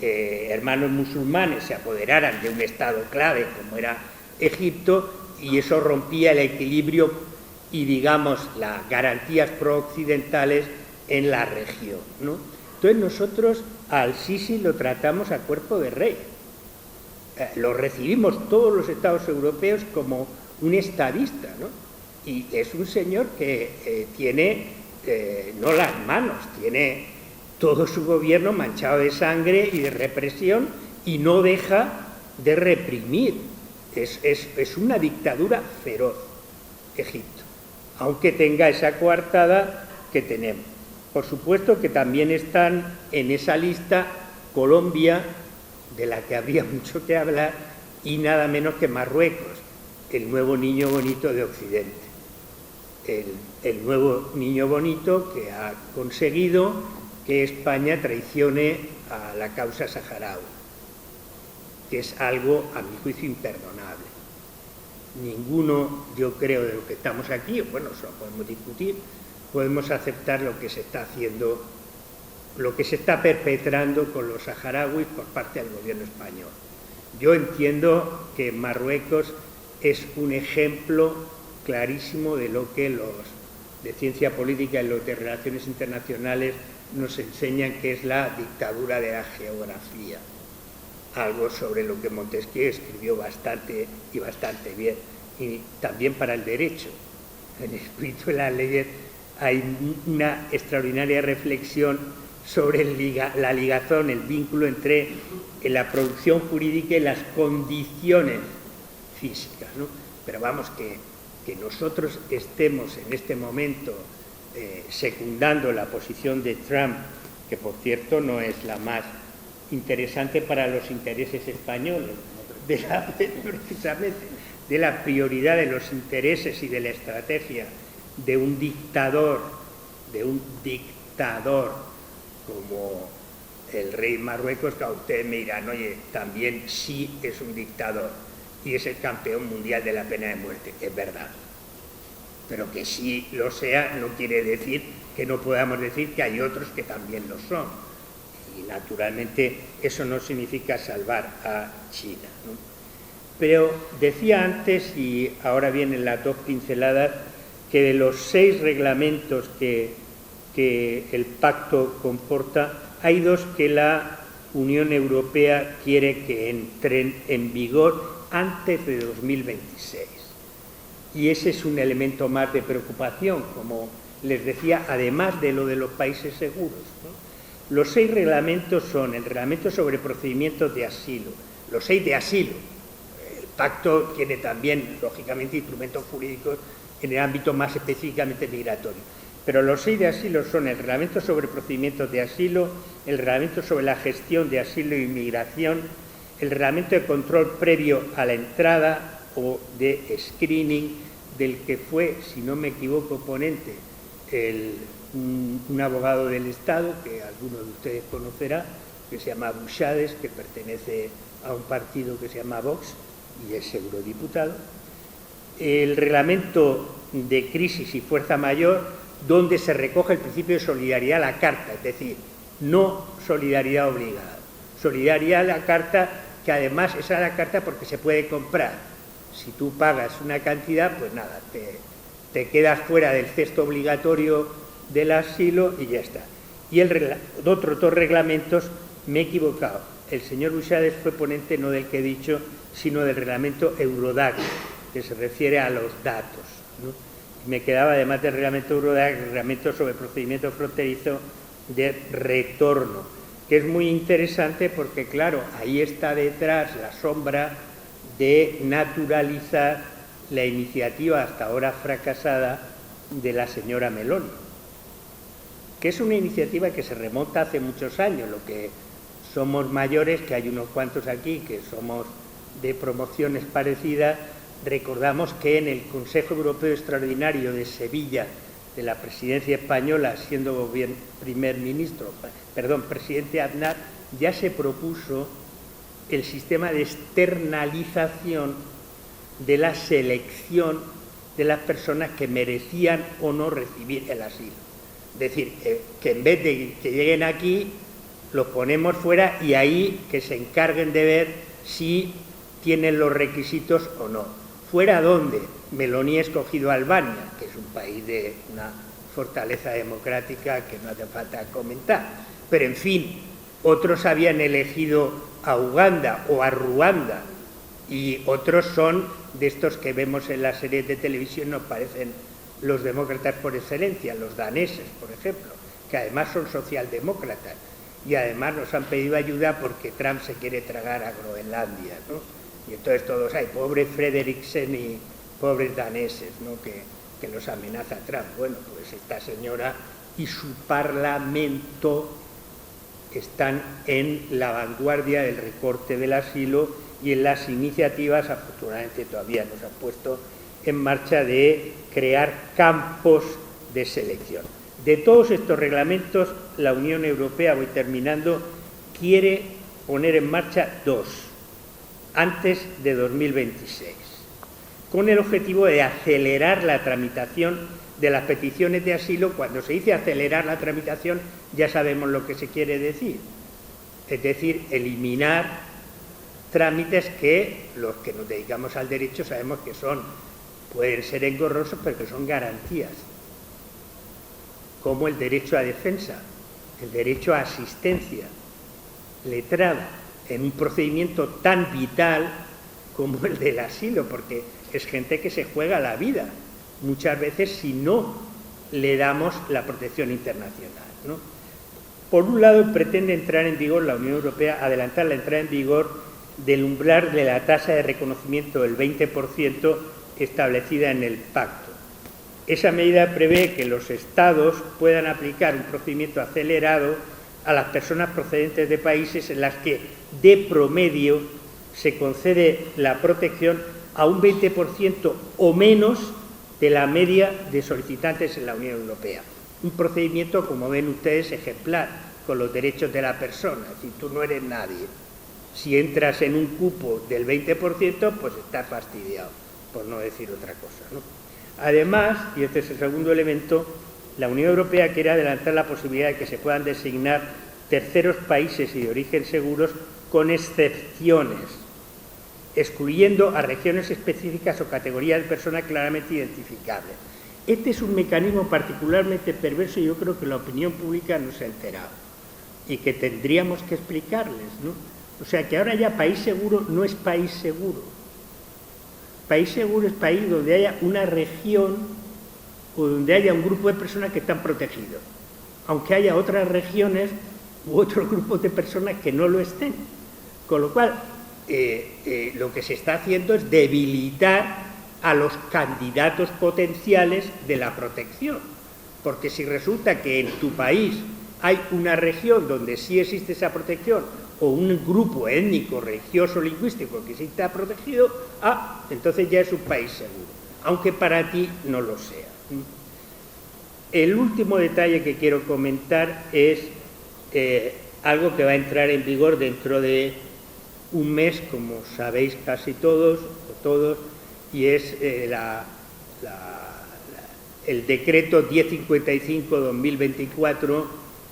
hermanos musulmanes se apoderaran de un estado clave como era Egipto, y eso rompía el equilibrio y, digamos, las garantías pro-occidentales en la región, ¿no? Entonces nosotros al Sisi lo tratamos a cuerpo de rey. Lo recibimos todos los estados europeos como un estadista, ¿no? Y es un señor que tiene, no las manos, tiene todo su gobierno manchado de sangre y de represión, y no deja de reprimir. Es una dictadura feroz, Egipto, aunque tenga esa coartada que tenemos. Por supuesto que también están en esa lista Colombia, de la que habría mucho que hablar, y nada menos que Marruecos, el nuevo niño bonito de Occidente. El nuevo niño bonito que ha conseguido que España traicione a la causa saharaui, que es algo, a mi juicio, imperdonable. Ninguno, yo creo, de los que estamos aquí, bueno, eso lo podemos discutir, podemos aceptar lo que se está haciendo, lo que se está perpetrando con los saharauis por parte del gobierno español. Yo entiendo que Marruecos es un ejemplo clarísimo de lo que los de ciencia política y los de relaciones internacionales nos enseñan que es la dictadura de la geografía, algo sobre lo que Montesquieu escribió bastante bien, y también para el derecho. En el espíritu de las leyes hay una extraordinaria reflexión sobre la ligazón, el vínculo entre la producción jurídica y las condiciones físicas, ¿no? Pero vamos, que nosotros estemos en este momento secundando la posición de Trump, que por cierto no es la más interesante para los intereses españoles, precisamente de la prioridad de los intereses y de la estrategia de un dictador como el rey de Marruecos, que a ustedes me dirán, oye, también sí es un dictador y es el campeón mundial de la pena de muerte. Es verdad, pero que sí lo sea no quiere decir que no podamos decir que hay otros que también lo son. Y naturalmente eso no significa salvar a China, ¿no? Pero decía antes, y ahora vienen las dos pinceladas, que de los 6 reglamentos que el pacto comporta, hay 2 que la Unión Europea quiere que entren en vigor antes de 2026. Y ese es un elemento más de preocupación, como les decía, además de lo de los países seguros, ¿no? Los 6 reglamentos son el reglamento sobre procedimientos de asilo, los 6 de asilo. El pacto tiene también, lógicamente, instrumentos jurídicos en el ámbito más específicamente migratorio. Pero los 6 de asilo son el reglamento sobre procedimientos de asilo, el reglamento sobre la gestión de asilo e inmigración, el reglamento de control previo a la entrada o de screening, del que fue, si no me equivoco, ponente un abogado del Estado, que alguno de ustedes conocerá, que se llama Buchades, que pertenece a un partido que se llama Vox y es eurodiputado. El reglamento de crisis y fuerza mayor, donde se recoge el principio de solidaridad a la carta, es decir, no solidaridad obligada. Solidaridad a la carta, que además es a la carta porque se puede comprar. Si tú pagas una cantidad, pues nada, te quedas fuera del cesto obligatorio del asilo y ya está. Y otros 2 reglamentos, me he equivocado. El señor Buchades fue ponente no del que he dicho, sino del reglamento Eurodac, que se refiere a los datos, ¿no? Me quedaba, además del reglamento Eurodac, el reglamento sobre procedimiento fronterizo de retorno, que es muy interesante porque, claro, ahí está detrás la sombra de naturalizar la iniciativa hasta ahora fracasada de la señora Meloni, que es una iniciativa que se remonta hace muchos años. Lo que somos mayores, que hay unos cuantos aquí que somos de promociones parecidas, recordamos que en el Consejo Europeo Extraordinario de Sevilla, de la presidencia española, siendo presidente Aznar, ya se propuso el sistema de externalización de la selección de las personas que merecían o no recibir el asilo. Es decir, que en vez de que lleguen aquí, los ponemos fuera y ahí que se encarguen de ver si tienen los requisitos o no. ¿Fuera dónde? Meloni ha escogido Albania, que es un país de una fortaleza democrática que no hace falta comentar. Pero, en fin, otros habían elegido a Uganda o a Ruanda, y otros son de estos que vemos en las series de televisión, nos parecen los demócratas por excelencia, los daneses, por ejemplo, que además son socialdemócratas, y además nos han pedido ayuda porque Trump se quiere tragar a Groenlandia, ¿no? Y entonces todos, hay pobre Frederiksen y pobres daneses, ¿no?, que los amenaza Trump. Bueno, pues esta señora y su parlamento están en la vanguardia del recorte del asilo y en las iniciativas, afortunadamente todavía no se han puesto en marcha, de crear campos de selección. De todos estos reglamentos, la Unión Europea, voy terminando, quiere poner en marcha 2 antes de 2026, con el objetivo de acelerar la tramitación de las peticiones de asilo. Cuando se dice acelerar la tramitación, ya sabemos lo que se quiere decir, es decir, eliminar trámites que los que nos dedicamos al derecho sabemos que pueden ser engorrosos, pero que son garantías, como el derecho a defensa, el derecho a asistencia letrada en un procedimiento tan vital como el del asilo, porque es gente que se juega la vida muchas veces si no le damos la protección internacional, ¿no? Por un lado, pretende entrar en vigor la Unión Europea, adelantar la entrada en vigor del umbral de la tasa de reconocimiento del 20% establecida en el pacto. Esa medida prevé que los Estados puedan aplicar un procedimiento acelerado a las personas procedentes de países en las que, de promedio, se concede la protección a un 20% o menos de la media de solicitantes en la Unión Europea. Un procedimiento, como ven ustedes, ejemplar con los derechos de la persona. Es decir, tú no eres nadie. Si entras en un cupo del 20%, pues estás fastidiado, por no decir otra cosa, ¿no? Además, y este es el segundo elemento, la Unión Europea quiere adelantar la posibilidad de que se puedan designar terceros países y de origen seguros con excepciones, excluyendo a regiones específicas o categorías de personas claramente identificables. Este es un mecanismo particularmente perverso y yo creo que la opinión pública no se ha enterado y que tendríamos que explicarles, ¿no? O sea, que ahora ya país seguro no es país seguro. País seguro es país donde haya una región o donde haya un grupo de personas que están protegidos, aunque haya otras regiones u otros grupos de personas que no lo estén. Con lo cual, lo que se está haciendo es debilitar a los candidatos potenciales de la protección. Porque si resulta que en tu país hay una región donde sí existe esa protección, o un grupo étnico, religioso, lingüístico que sí está protegido, entonces ya es un país seguro, aunque para ti no lo sea. El último detalle que quiero comentar es algo que va a entrar en vigor dentro de un mes, como sabéis casi todos, y es el decreto 1055-2024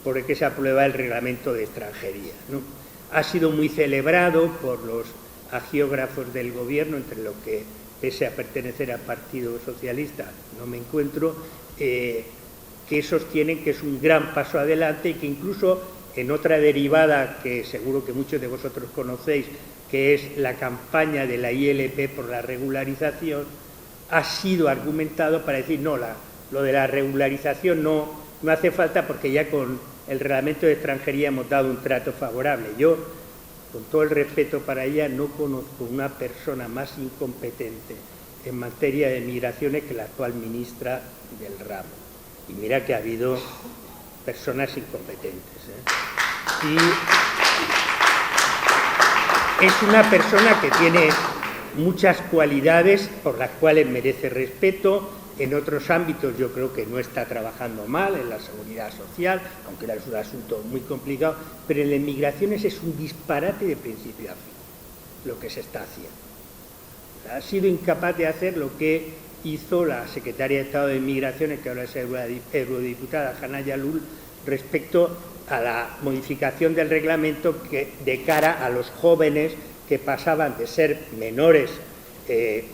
por el que se aprueba el reglamento de extranjería, ¿no? Ha sido muy celebrado por los agiógrafos del Gobierno, entre los que, pese a pertenecer al Partido Socialista, no me encuentro, que sostienen que es un gran paso adelante y que incluso en otra derivada que seguro que muchos de vosotros conocéis, que es la campaña de la ILP por la regularización, ha sido argumentado para decir, no, lo de la regularización no hace falta porque ya con el reglamento de extranjería hemos dado un trato favorable. Yo, con todo el respeto para ella, no conozco una persona más incompetente en materia de migraciones que la actual ministra del ramo. Y mira que ha habido personas incompetentes, Y es una persona que tiene muchas cualidades por las cuales merece respeto. En otros ámbitos yo creo que no está trabajando mal, en la seguridad social, aunque es un asunto muy complicado, pero en las migraciones es un disparate de principio a fin lo que se está haciendo. Ha sido incapaz de hacer lo que hizo la secretaria de Estado de Migraciones, que ahora es eurodiputada, Hanna Yalul, respecto a la modificación del reglamento de cara a los jóvenes que pasaban de ser menores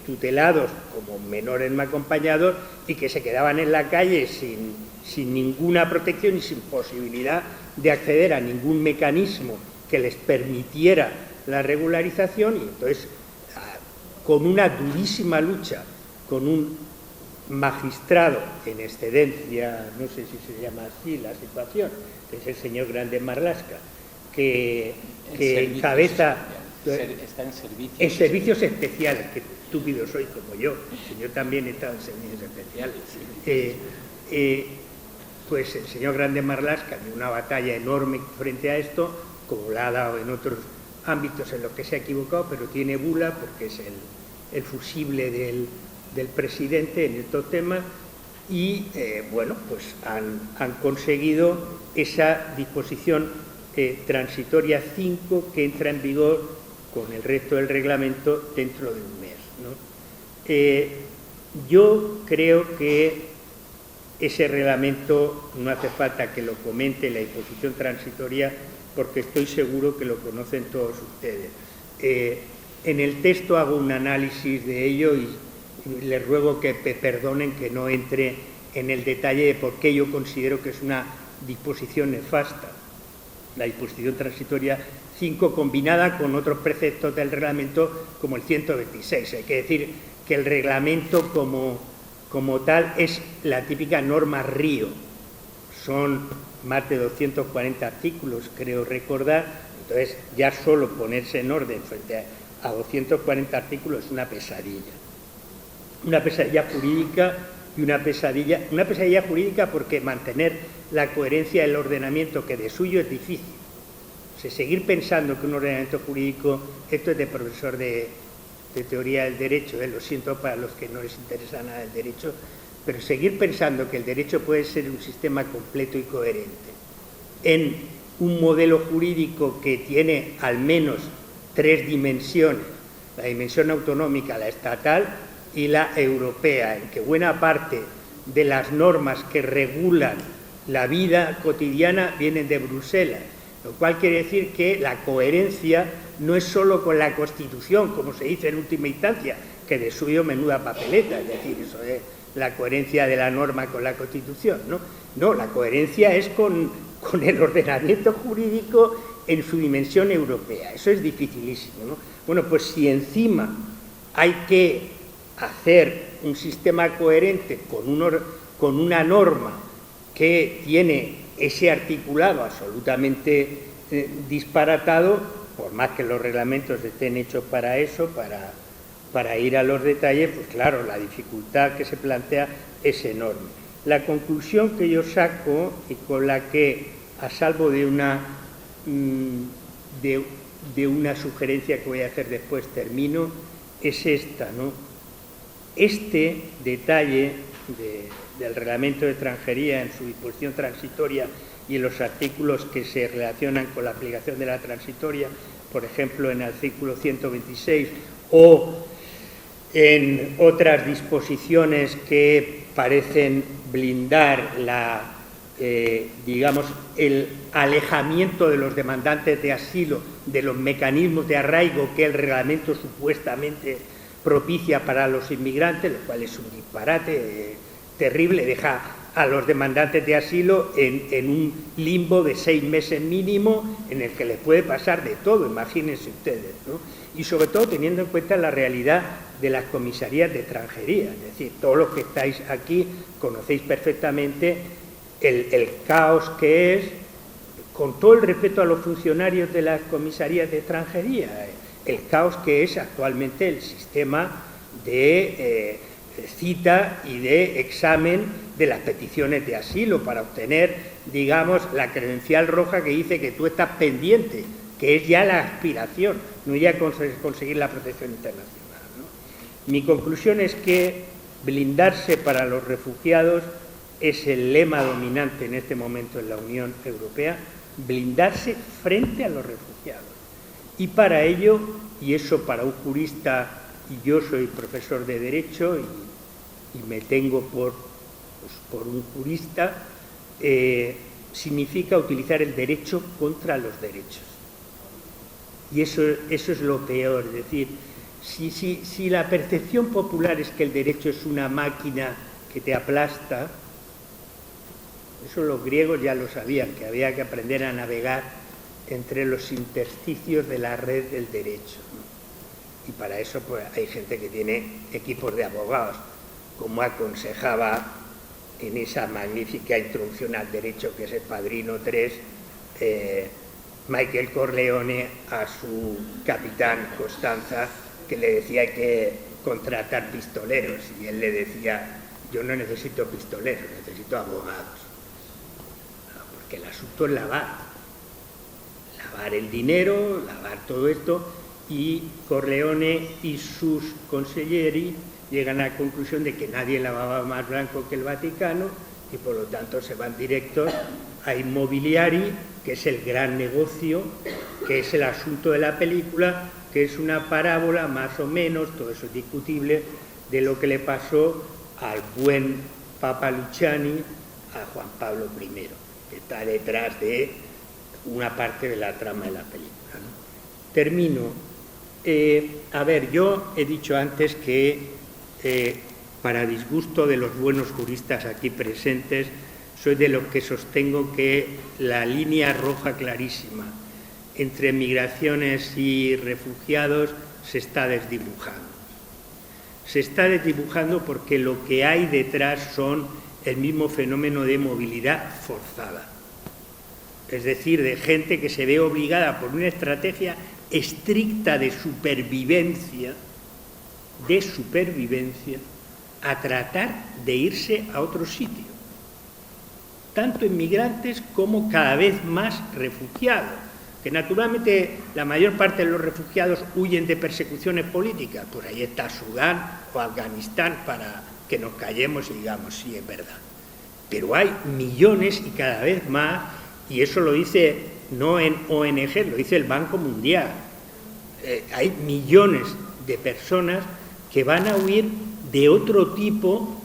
tutelados como menores no acompañados y que se quedaban en la calle sin ninguna protección y sin posibilidad de acceder a ningún mecanismo que les permitiera la regularización. Y entonces, con una durísima lucha con un magistrado en excedencia, no sé si se llama así la situación, que es el señor Grande Marlaska, que encabeza Está en servicios. En servicios especiales, que estúpido soy como yo, si yo también he estado en servicios especiales. Pues el señor Grande Marlaska dio una batalla enorme frente a esto, como la ha dado en otros ámbitos en los que se ha equivocado, pero tiene bula porque es el fusible del presidente en estos temas y, bueno, pues han conseguido esa disposición transitoria 5 que entra en vigor con el resto del reglamento dentro de un mes, ¿no? Yo creo que ese reglamento no hace falta que lo comente la disposición transitoria porque estoy seguro que lo conocen todos ustedes. En el texto hago un análisis de ello y les ruego que perdonen que no entre en el detalle de por qué yo considero que es una disposición nefasta. La disposición transitoria 5 combinada con otros preceptos del reglamento como el 126. Hay que decir que el reglamento como tal es la típica norma Río. Son más de 240 artículos, creo recordar. Entonces, ya solo ponerse en orden frente a 240 artículos es una pesadilla. Una pesadilla jurídica y una pesadilla jurídica porque mantener la coherencia del ordenamiento que de suyo es difícil. O sea, seguir pensando que un ordenamiento jurídico, esto es de profesor de teoría del derecho, lo siento para los que no les interesa nada el derecho, pero seguir pensando que el derecho puede ser un sistema completo y coherente en un modelo jurídico que tiene al menos 3 dimensiones, la dimensión autonómica, la estatal y la europea, en que buena parte de las normas que regulan la vida cotidiana vienen de Bruselas, lo cual quiere decir que la coherencia no es solo con la Constitución, como se dice en última instancia, que de suyo menuda papeleta, es decir, eso es la coherencia de la norma con la Constitución, ¿no? No, la coherencia es con el ordenamiento jurídico en su dimensión europea, eso es dificilísimo, ¿no? Bueno, pues si encima hay que hacer un sistema coherente con una norma que tiene ese articulado absolutamente disparatado, por más que los reglamentos estén hechos para eso, para ir a los detalles, pues claro, la dificultad que se plantea es enorme. La conclusión que yo saco y con la que, a salvo de una sugerencia que voy a hacer después, termino, es esta, ¿no? Este detalle del reglamento de extranjería en su disposición transitoria y en los artículos que se relacionan con la aplicación de la transitoria, por ejemplo, en el artículo 126 o en otras disposiciones que parecen blindar digamos, el alejamiento de los demandantes de asilo de los mecanismos de arraigo que el reglamento supuestamente propicia para los inmigrantes, lo cual es un disparate terrible, deja a los demandantes de asilo en un limbo de 6 meses mínimo en el que les puede pasar de todo, imagínense ustedes, ¿no? Y sobre todo teniendo en cuenta la realidad de las comisarías de extranjería, es decir, todos los que estáis aquí conocéis perfectamente el caos que es, con todo el respeto a los funcionarios de las comisarías de extranjería, el caos que es actualmente el sistema de cita y de examen de las peticiones de asilo para obtener, digamos, la credencial roja que dice que tú estás pendiente, que es ya la aspiración, no ya conseguir la protección internacional, ¿no? Mi conclusión es que blindarse para los refugiados es el lema dominante en este momento en la Unión Europea, blindarse frente a los refugiados. Y para ello, y eso para un jurista, y yo soy profesor de Derecho y me tengo por un jurista, significa utilizar el derecho contra los derechos. Y eso es lo peor, es decir, si la percepción popular es que el derecho es una máquina que te aplasta, eso los griegos ya lo sabían, que había que aprender a navegar entre los intersticios de la red del derecho, ¿no? Y para eso pues hay gente que tiene equipos de abogados, como aconsejaba en esa magnífica introducción al derecho que es el Padrino 3, Michael Corleone a su capitán Costanza, que le decía que contratar pistoleros, y él le decía: yo no necesito pistoleros, necesito abogados, porque el asunto es lavar el dinero, lavar todo esto. Y Corleone y sus consiglieri llegan a la conclusión de que nadie lavaba más blanco que el Vaticano, y por lo tanto se van directos a Immobiliari, que es el gran negocio, que es el asunto de la película, que es una parábola más o menos, todo eso es discutible, de lo que le pasó al buen Papa Luciani a Juan Pablo I, que está detrás de una parte de la trama de la película, ¿no? Termino. A ver, yo he dicho antes que, para disgusto de los buenos juristas aquí presentes, soy de los que sostengo que la línea roja clarísima entre migraciones y refugiados se está desdibujando. Se está desdibujando porque lo que hay detrás son el mismo fenómeno de movilidad forzada. Es decir, de gente que se ve obligada por una estrategia estricta de supervivencia, a tratar de irse a otro sitio. Tanto inmigrantes como cada vez más refugiados, que naturalmente la mayor parte de los refugiados huyen de persecuciones políticas. Por ahí está Sudán o Afganistán, para que nos callemos y digamos: sí, es verdad. Pero hay millones y cada vez más, y eso lo dice no en ONG, lo dice el Banco Mundial. Hay millones de personas que van a huir de otro tipo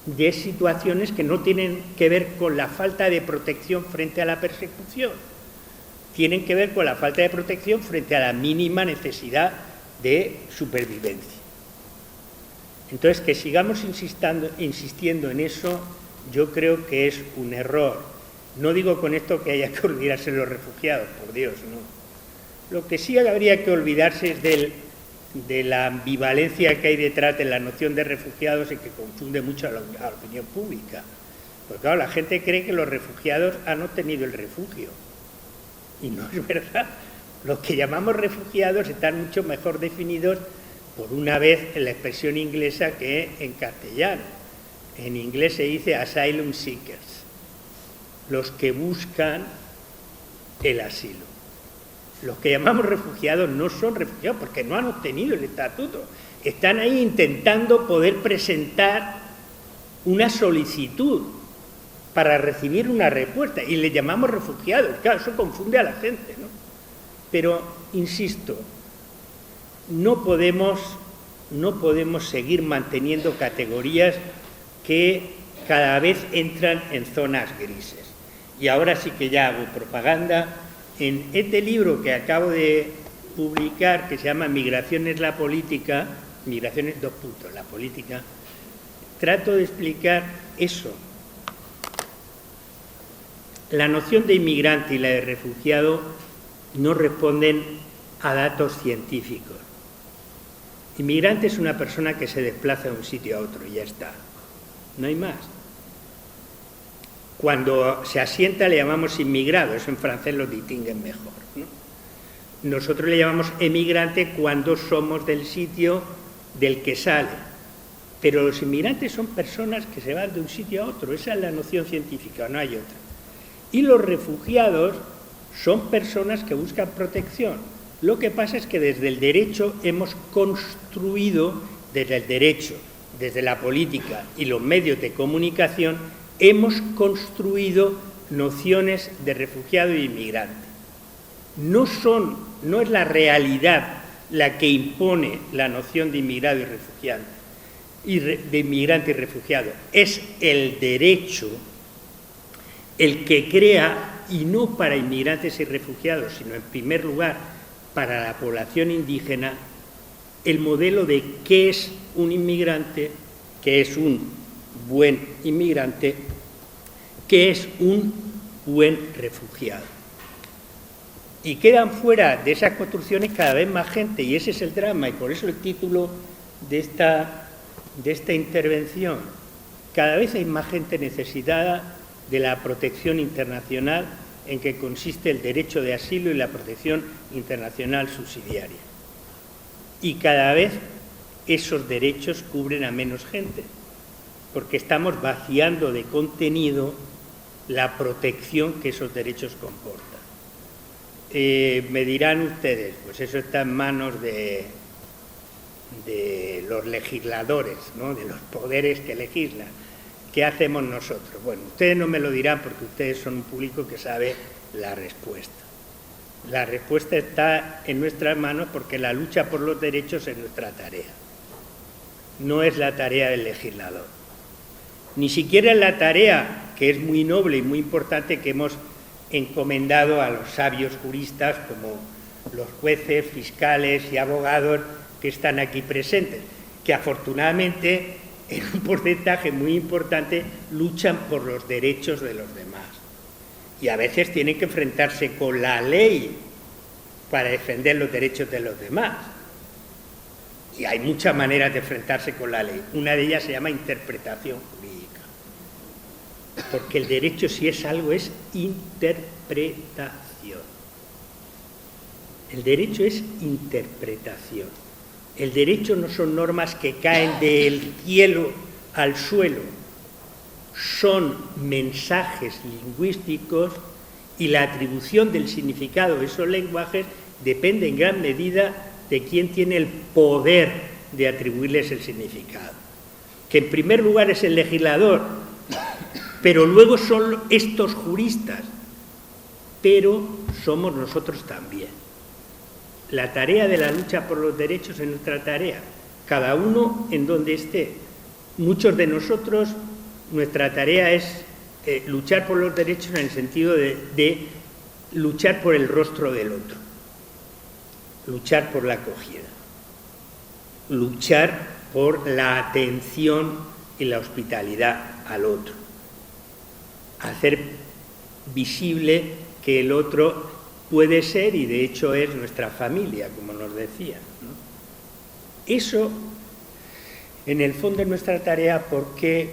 de situaciones que no tienen que ver con la falta de protección frente a la persecución. Tienen que ver con la falta de protección frente a la mínima necesidad de supervivencia. Entonces, que sigamos insistiendo en eso, yo creo que es un error. No digo con esto que haya que olvidarse de los refugiados, por Dios, no. Lo que sí habría que olvidarse es de la ambivalencia que hay detrás de la noción de refugiados y que confunde mucho a la opinión pública. Porque claro, la gente cree que los refugiados han obtenido el refugio. Y no es verdad. Los que llamamos refugiados están mucho mejor definidos, por una vez, en la expresión inglesa que en castellano. En inglés se dice asylum seekers, los que buscan el asilo. Los que llamamos refugiados no son refugiados porque no han obtenido el estatuto. Están ahí intentando poder presentar una solicitud para recibir una respuesta y le llamamos refugiados. Claro, eso confunde a la gente, ¿no? Pero, insisto, no podemos seguir manteniendo categorías que cada vez entran en zonas grises. Y ahora sí que ya hago propaganda. En este libro que acabo de publicar, que se llama Migraciones, la política, migraciones, la política, trato de explicar eso. La noción de inmigrante y la de refugiado no responden a datos científicos. Inmigrante es una persona que se desplaza de un sitio a otro y ya está. No hay más. Cuando se asienta le llamamos inmigrado, eso en francés lo distinguen mejor, ¿no? Nosotros le llamamos emigrante cuando somos del sitio del que sale. Pero los inmigrantes son personas que se van de un sitio a otro, esa es la noción científica, no hay otra. Y los refugiados son personas que buscan protección. Lo que pasa es que desde el derecho hemos construido, desde el derecho, desde la política y los medios de comunicación, hemos construido nociones de refugiado y inmigrante. No es la realidad la que impone la noción de inmigrado y refugiado, de inmigrante y refugiado. Es el derecho el que crea, y no para inmigrantes y refugiados, sino en primer lugar para la población indígena, el modelo de qué es un inmigrante, qué es un buen inmigrante, qué es un buen refugiado. Y quedan fuera de esas construcciones cada vez más gente, y ese es el drama, y por eso el título de esta intervención. Cada vez hay más gente necesitada de la protección internacional en que consiste el derecho de asilo y la protección internacional subsidiaria. Y cada vez esos derechos cubren a menos gente, porque estamos vaciando de contenido la protección que esos derechos comportan. Me dirán ustedes, pues eso está en manos de los legisladores, ¿no?, de los poderes que legislan. ¿Qué hacemos nosotros? Bueno, ustedes no me lo dirán porque ustedes son un público que sabe la respuesta. La respuesta está en nuestras manos porque la lucha por los derechos es nuestra tarea. No es la tarea del legislador. Ni siquiera es la tarea, que es muy noble y muy importante, que hemos encomendado a los sabios juristas como los jueces, fiscales y abogados que están aquí presentes, que afortunadamente en un porcentaje muy importante luchan por los derechos de los demás. Y a veces tienen que enfrentarse con la ley para defender los derechos de los demás. Y hay muchas maneras de enfrentarse con la ley. Una de ellas se llama interpretación jurídica. Porque el derecho, si es algo, es interpretación. El derecho es interpretación. El derecho no son normas que caen del cielo al suelo, son mensajes lingüísticos y la atribución del significado de esos lenguajes depende en gran medida de quién tiene el poder de atribuirles el significado. Que en primer lugar es el legislador, pero luego son estos juristas, pero somos nosotros también. La tarea de la lucha por los derechos es nuestra tarea, cada uno en donde esté. Muchos de nosotros, nuestra tarea es luchar por los derechos en el sentido de luchar por el rostro del otro, luchar por la acogida, luchar por la atención y la hospitalidad al otro, hacer visible que el otro puede ser y de hecho es nuestra familia, como nos decía, ¿no? Eso, en el fondo, es nuestra tarea porque,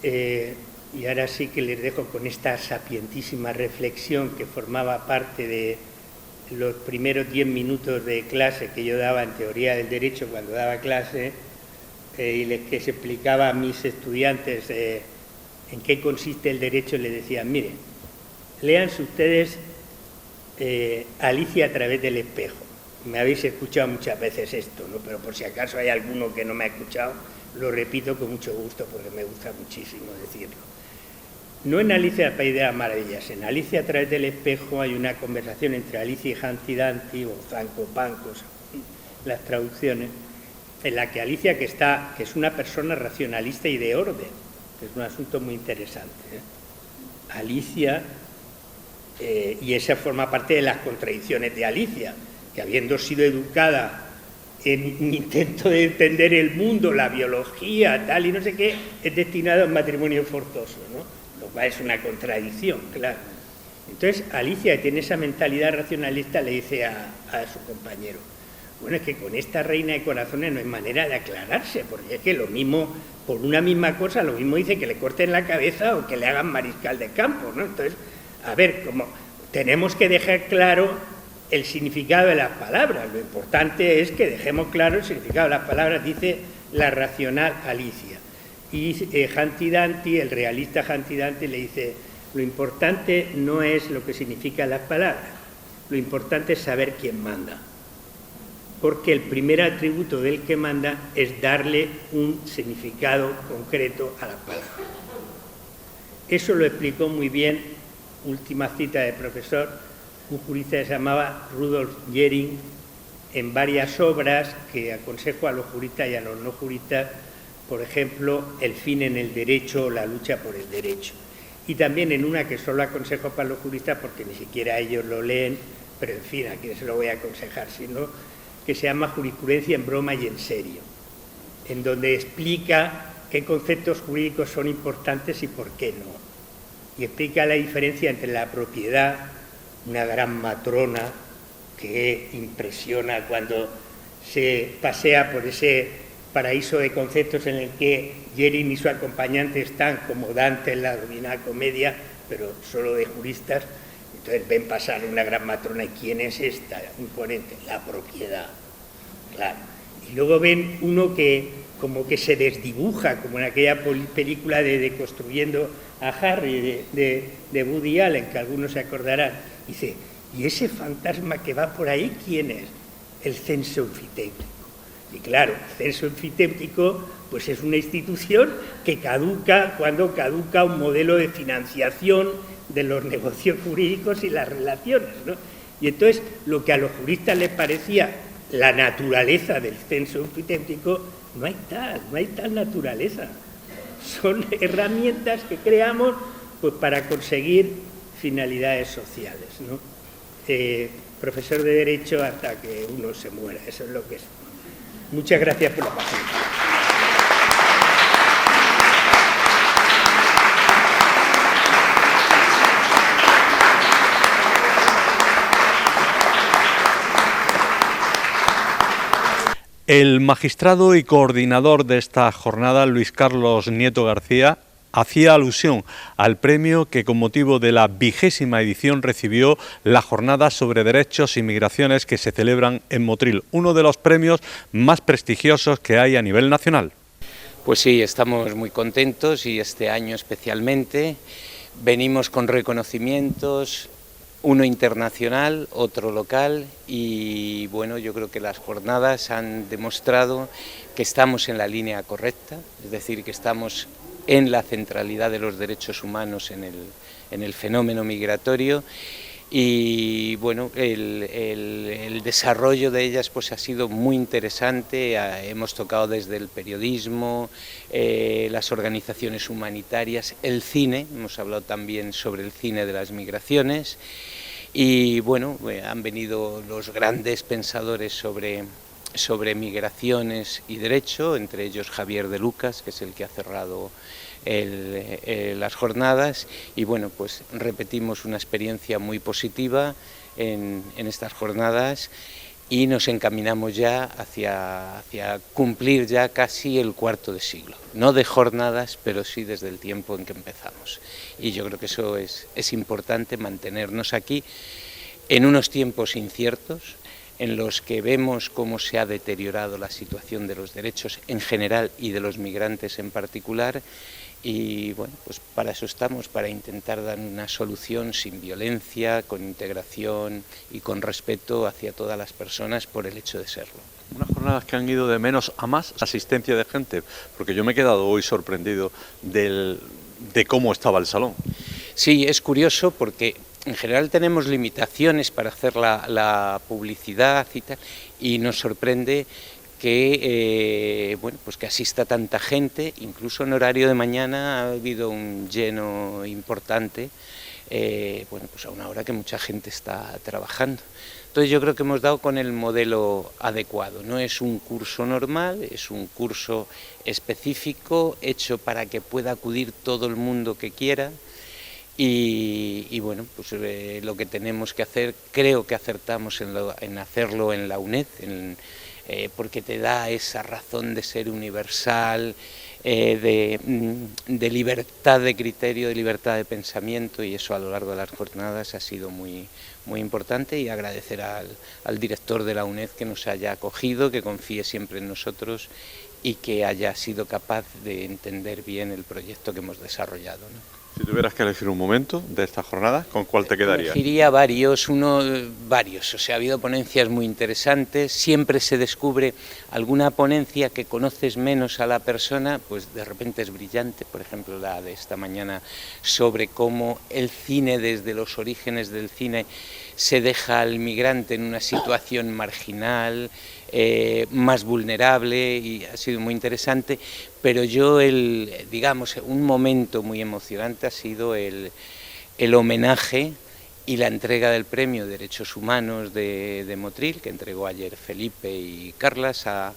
y ahora sí que les dejo con esta sapientísima reflexión que formaba parte de los primeros 10 minutos de clase que yo daba en teoría del derecho cuando daba clase, y que se explicaba a mis estudiantes en qué consiste el derecho, les decía, miren, léanse ustedes Alicia a través del espejo. Me habéis escuchado muchas veces esto, ¿no? Pero por si acaso hay alguno que no me ha escuchado, lo repito con mucho gusto porque me gusta muchísimo decirlo. No en Alicia al País de las Maravillas, en Alicia a través del espejo hay una conversación entre Alicia y Humpty Dumpty, o Zanco Pancos, las traducciones, en la que Alicia, que es una persona racionalista y de orden, que es un asunto muy interesante, Alicia, y esa forma parte de las contradicciones de Alicia, que habiendo sido educada en un intento de entender el mundo, la biología, tal y no sé qué, es destinada a un matrimonio forzoso, ¿no? Lo cual es una contradicción, claro. Entonces Alicia, que tiene esa mentalidad racionalista, le dice a su compañero, bueno, es que con esta reina de corazones no hay manera de aclararse, porque es que lo mismo, por una misma cosa, lo mismo dice que le corten la cabeza o que le hagan mariscal de campo, ¿no? Entonces, a ver, como tenemos que dejar claro el significado de las palabras, lo importante es que dejemos claro el significado de las palabras, dice la racional Alicia. Y Humpty Dumpty, el realista Humpty Dumpty, le dice, lo importante no es lo que significan las palabras, lo importante es saber quién manda. Porque el primer atributo del que manda es darle un significado concreto a las palabras. Eso lo explicó muy bien, última cita del profesor, un jurista que se llamaba Rudolf Jering, en varias obras que aconsejo a los juristas y a los no juristas, por ejemplo, El fin en el derecho o La lucha por el derecho. Y también en una que solo aconsejo para los juristas porque ni siquiera ellos lo leen, pero en fin, a quién se lo voy a aconsejar, sino que se llama Jurisprudencia en broma y en serio, en donde explica qué conceptos jurídicos son importantes y por qué no. Y explica la diferencia entre la propiedad, una gran matrona que impresiona cuando se pasea por ese paraíso de conceptos en el que Jering y su acompañante están como Dante en la Divina Comedia, pero solo de juristas. Entonces ven pasar una gran matrona y ¿quién es esta? Un ponente, la propiedad, claro. Y luego ven uno que como que se desdibuja, como en aquella película de Deconstruyendo a Harry de Woody Allen, que algunos se acordarán. Dice, ¿y ese fantasma que va por ahí quién es? El censo enfitéptico. Y claro, el censo enfitéptico pues es una institución que caduca cuando caduca un modelo de financiación de los negocios jurídicos y las relaciones, ¿no? Y entonces lo que a los juristas les parecía la naturaleza del censo enfitéptico, no hay tal naturaleza. Son herramientas que creamos pues para conseguir finalidades sociales, ¿no? Profesor de Derecho hasta que uno se muera, eso es lo que es. Muchas gracias por la paciencia. El magistrado y coordinador de esta jornada, Luis Carlos Nieto García, hacía alusión al premio que con motivo de la 20ª edición recibió la Jornada sobre Derechos y Migraciones que se celebran en Motril, uno de los premios más prestigiosos que hay a nivel nacional. Pues sí, estamos muy contentos y este año especialmente venimos con reconocimientos, uno internacional, otro local y bueno, yo creo que las jornadas han demostrado que estamos en la línea correcta, es decir, que estamos en la centralidad de los derechos humanos en el fenómeno migratorio y bueno, el desarrollo de ellas pues ha sido muy interesante, hemos tocado desde el periodismo, las organizaciones humanitarias, el cine, hemos hablado también sobre el cine de las migraciones y bueno, han venido los grandes pensadores sobre migraciones y derecho, entre ellos Javier de Lucas, que es el que ha cerrado las jornadas y bueno, pues repetimos una experiencia muy positiva en estas jornadas y nos encaminamos ya hacia cumplir ya casi el cuarto de siglo, no de jornadas, pero sí desde el tiempo en que empezamos. Y yo creo que eso es importante, mantenernos aquí en unos tiempos inciertos, en los que vemos cómo se ha deteriorado la situación de los derechos en general y de los migrantes en particular, y bueno, pues para eso estamos, para intentar dar una solución sin violencia, con integración y con respeto hacia todas las personas por el hecho de serlo. Unas jornadas que han ido de menos a más asistencia de gente, porque yo me he quedado hoy sorprendido de cómo estaba el salón. Sí, es curioso porque en general tenemos limitaciones para hacer la publicidad y tal, y nos sorprende que bueno, pues que asista tanta gente, incluso en horario de mañana ha habido un lleno importante, bueno, pues a una hora que mucha gente está trabajando. Entonces yo creo que hemos dado con el modelo adecuado, no es un curso normal, es un curso específico, hecho para que pueda acudir todo el mundo que quiera. Y bueno, pues lo que tenemos que hacer, creo que acertamos en hacerlo en la UNED, porque te da esa razón de ser universal, de libertad de criterio, de libertad de pensamiento, y eso a lo largo de las jornadas ha sido muy, muy importante, y agradecer al director de la UNED que nos haya acogido, que confíe siempre en nosotros y que haya sido capaz de entender bien el proyecto que hemos desarrollado, ¿no? Si tuvieras que elegir un momento de esta jornada, ¿con cuál te quedarías? Elegiría varios, o sea, ha habido ponencias muy interesantes, siempre se descubre alguna ponencia que conoces menos a la persona, pues de repente es brillante, por ejemplo la de esta mañana sobre cómo el cine, desde los orígenes del cine, se deja al migrante en una situación marginal, más vulnerable, y ha sido muy interesante, pero yo digamos, un momento muy emocionante ha sido el homenaje y la entrega del Premio de Derechos Humanos de Motril, que entregó ayer Felipe y Carlas a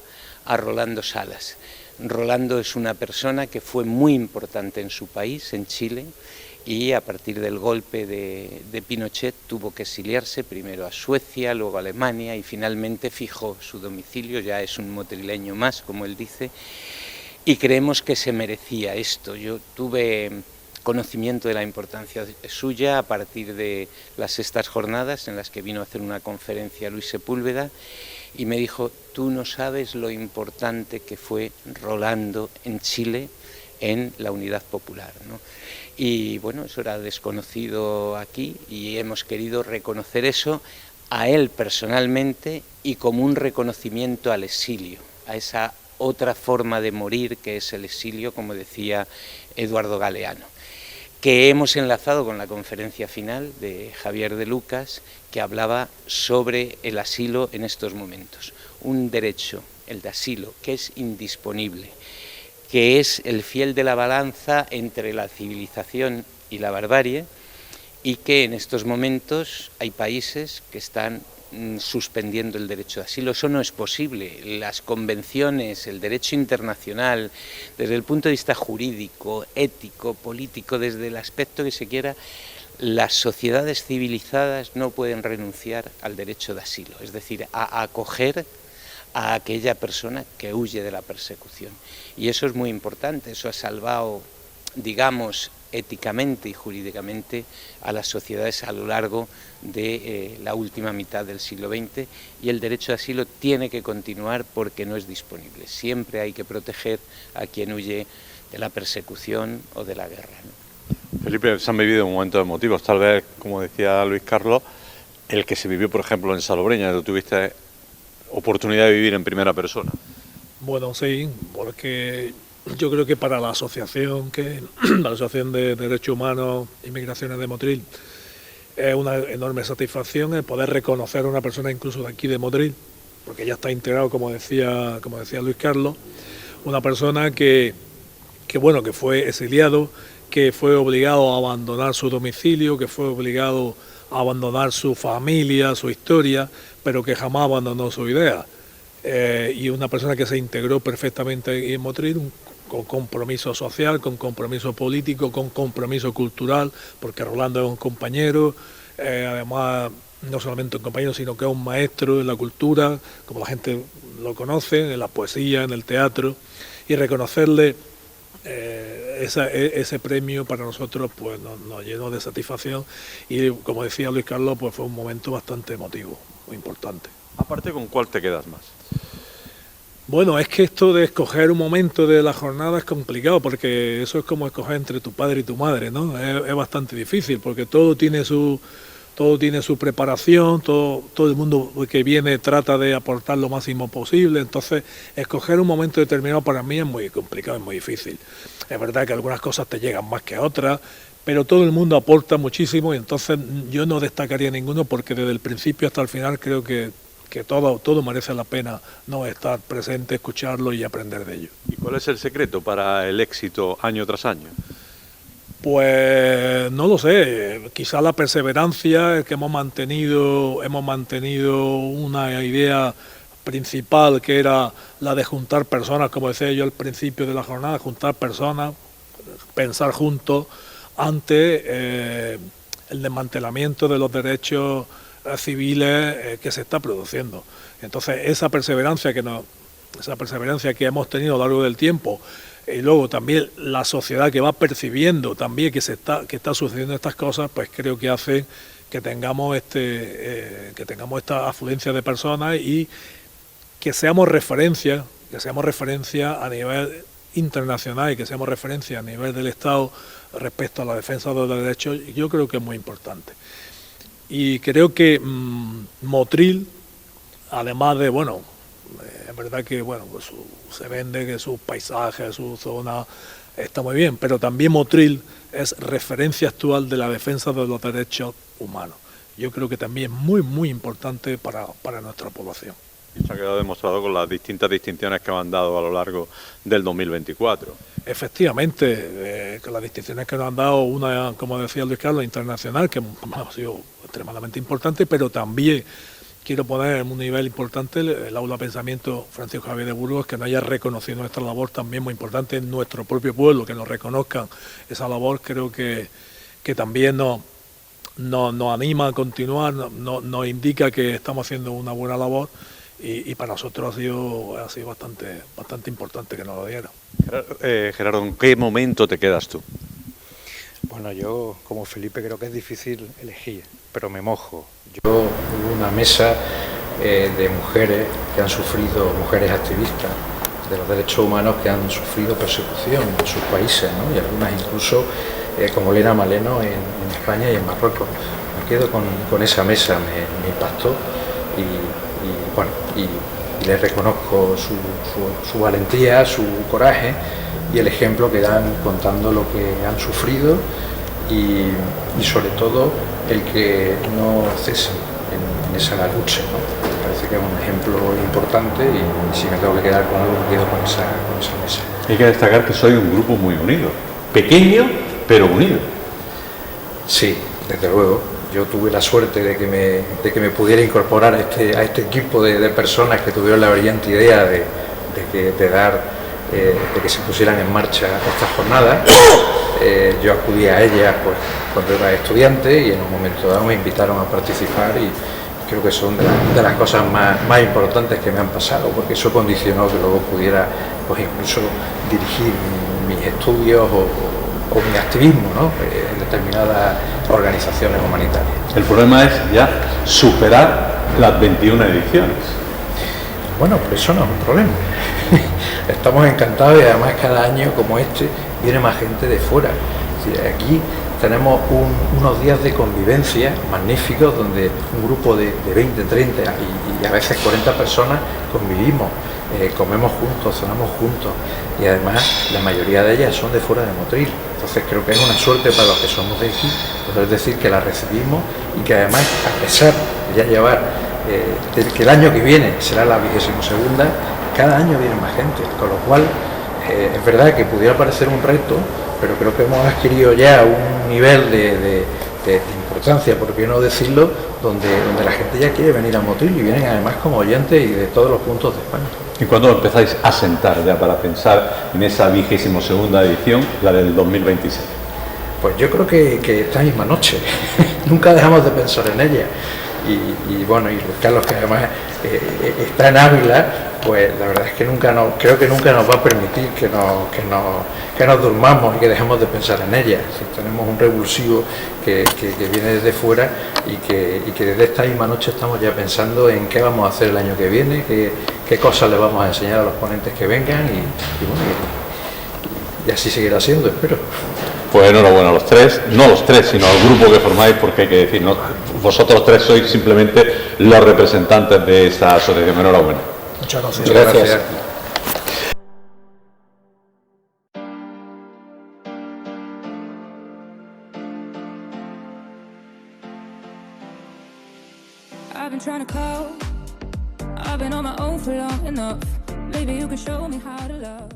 Rolando Salas. Rolando es una persona que fue muy importante en su país, en Chile, y a partir del golpe de Pinochet tuvo que exiliarse primero a Suecia, luego a Alemania y finalmente fijó su domicilio, ya es un motrileño más, como él dice, y creemos que se merecía esto. Yo tuve conocimiento de la importancia suya a partir de las sextas jornadas en las que vino a hacer una conferencia Luis Sepúlveda y me dijo: tú no sabes lo importante que fue Rolando en Chile en la Unidad Popular, ¿no? Y bueno, eso era desconocido aquí y hemos querido reconocer eso a él personalmente y como un reconocimiento al exilio, a esa otra forma de morir que es el exilio, como decía Eduardo Galeano, que hemos enlazado con la conferencia final de Javier de Lucas, que hablaba sobre el asilo en estos momentos. Un derecho, el de asilo, que es indisponible, que es el fiel de la balanza entre la civilización y la barbarie, y que en estos momentos hay países que están suspendiendo el derecho de asilo. Eso no es posible. Las convenciones, el derecho internacional, desde el punto de vista jurídico, ético, político, desde el aspecto que se quiera, las sociedades civilizadas no pueden renunciar al derecho de asilo, es decir, a acoger a aquella persona que huye de la persecución. Y eso es muy importante, eso ha salvado, digamos, éticamente y jurídicamente a las sociedades a lo largo de la última mitad del siglo XX, y el derecho de asilo tiene que continuar porque no es disponible. Siempre hay que proteger a quien huye de la persecución o de la guerra, ¿no? Felipe, se han vivido momentos emotivos, tal vez, como decía Luis Carlos, el que se vivió, por ejemplo, en Salobreña, que tuviste oportunidad de vivir en primera persona. Bueno, sí, porque yo creo que para la asociación la Asociación de Derechos Humanos y Migraciones de Motril, es una enorme satisfacción el poder reconocer a una persona incluso de aquí de Motril, porque ya está integrado, como decía Luis Carlos, una persona que fue exiliado, que fue obligado a abandonar su domicilio, que fue obligado a abandonar su familia, su historia, pero que jamás abandonó su idea. Y una persona que se integró perfectamente en Motril, con compromiso social, con compromiso político, con compromiso cultural, porque Rolando es un compañero, además no solamente un compañero, sino que es un maestro en la cultura, como la gente lo conoce, en la poesía, en el teatro, y reconocerle ese premio para nosotros pues nos llenó de satisfacción, y como decía Luis Carlos, pues fue un momento bastante emotivo, muy importante. Aparte, ¿con cuál te quedas más? Bueno, es que esto de escoger un momento de la jornada es complicado, porque eso es como escoger entre tu padre y tu madre, ¿no? Es bastante difícil, porque todo tiene su preparación, todo el mundo que viene trata de aportar lo máximo posible, entonces escoger un momento determinado para mí es muy complicado, es muy difícil. Es verdad que algunas cosas te llegan más que otras, pero todo el mundo aporta muchísimo, y entonces yo no destacaría ninguno, porque desde el principio hasta el final creo que todo merece la pena, no estar presente, escucharlo y aprender de ello. ¿Y cuál es el secreto para el éxito año tras año? Pues no lo sé, quizá la perseverancia, que hemos mantenido una idea principal, que era la de juntar personas, como decía yo al principio de la jornada, juntar personas, pensar juntos ante el desmantelamiento de los derechos civiles que se está produciendo. Entonces esa perseverancia que hemos tenido a lo largo del tiempo, y luego también la sociedad que va percibiendo también que está sucediendo estas cosas, pues creo que hace que tengamos esta afluencia de personas, y que seamos referencia a nivel internacional, y que seamos referencia a nivel del Estado respecto a la defensa de los derechos. Yo creo que es muy importante. Y creo que Motril, además de, es verdad que pues se vende que sus paisajes, su zona está muy bien, pero también Motril es referencia actual de la defensa de los derechos humanos. Yo creo que también es muy, muy importante para nuestra población. Y se ha quedado demostrado con las distintas distinciones que han dado a lo largo del 2024. Efectivamente, con las distinciones que nos han dado, una, como decía Luis Carlos, internacional, que ha sido extremadamente importante, pero también quiero poner en un nivel importante el Aula Pensamiento Francisco Javier de Burgos, que nos haya reconocido nuestra labor, también muy importante en nuestro propio pueblo, que nos reconozcan esa labor. Creo que también nos anima a continuar, nos indica que estamos haciendo una buena labor, y para nosotros ha sido bastante importante que nos lo diera. Gerardo, ¿en qué momento te quedas tú? Bueno, yo como Felipe creo que es difícil elegir, pero me mojo. Yo hubo una mesa de mujeres que han sufrido, mujeres activistas de los derechos humanos que han sufrido persecución en sus países, ¿no? Y algunas incluso como Lena Maleno en España y en Marruecos. Me quedo con esa mesa, me impactó y les reconozco su valentía, su coraje y el ejemplo que dan contando lo que han sufrido y sobre todo el que no cesen en esa lucha, ¿no? Me parece que es un ejemplo importante y si me tengo que quedar con algo me quedo con esa mesa. Hay que destacar que soy un grupo muy unido, pequeño pero unido. Sí, desde luego. Yo tuve la suerte de que me pudiera incorporar a este equipo de personas que tuvieron la brillante idea de que se pusieran en marcha estas jornadas. Yo acudí a ellas pues, cuando era estudiante y en un momento dado me invitaron a participar y creo que son de las cosas más importantes que me han pasado, porque eso condicionó que luego pudiera pues, incluso dirigir mis estudios o mi activismo, ¿no? En determinadas organizaciones humanitarias. El problema es ya superar las 21 ediciones. Bueno, pues eso no es un problema. Estamos encantados y además cada año como este viene más gente de fuera. Es decir, aquí tenemos unos días de convivencia magníficos donde un grupo de 20, 30 y a veces 40 personas convivimos, comemos juntos, cenamos juntos y además la mayoría de ellas son de fuera de Motril. Entonces creo que es una suerte para los que somos de aquí, poder decir que la recibimos y que además, a pesar de ya llevar que el año que viene será la 22ª, cada año viene más gente, con lo cual es verdad que pudiera parecer un reto, pero creo que hemos adquirido ya un nivel de importancia, por qué no decirlo, donde la gente ya quiere venir a Motril y vienen además como oyentes y de todos los puntos de España. ¿Y cuándo empezáis a sentar ya para pensar en esa 22ª edición, la del 2026? Pues yo creo que esta misma noche, nunca dejamos de pensar en ella. Y bueno, y Carlos, que además está en Ávila, pues la verdad es que creo que nunca nos va a permitir que nos durmamos y que dejemos de pensar en ella. Si tenemos un revulsivo que viene desde fuera y que desde esta misma noche estamos ya pensando en qué vamos a hacer el año que viene, qué cosas le vamos a enseñar a los ponentes que vengan y así seguirá siendo, espero. Pues enhorabuena a los tres, no los tres, sino al grupo que formáis, porque hay que decir, ¿no? Vosotros tres sois simplemente los representantes de esta asociación. Enhorabuena. Muchas gracias. Gracias. I've been trying to call. I've been on my own for long enough. Maybe you can show me how to love.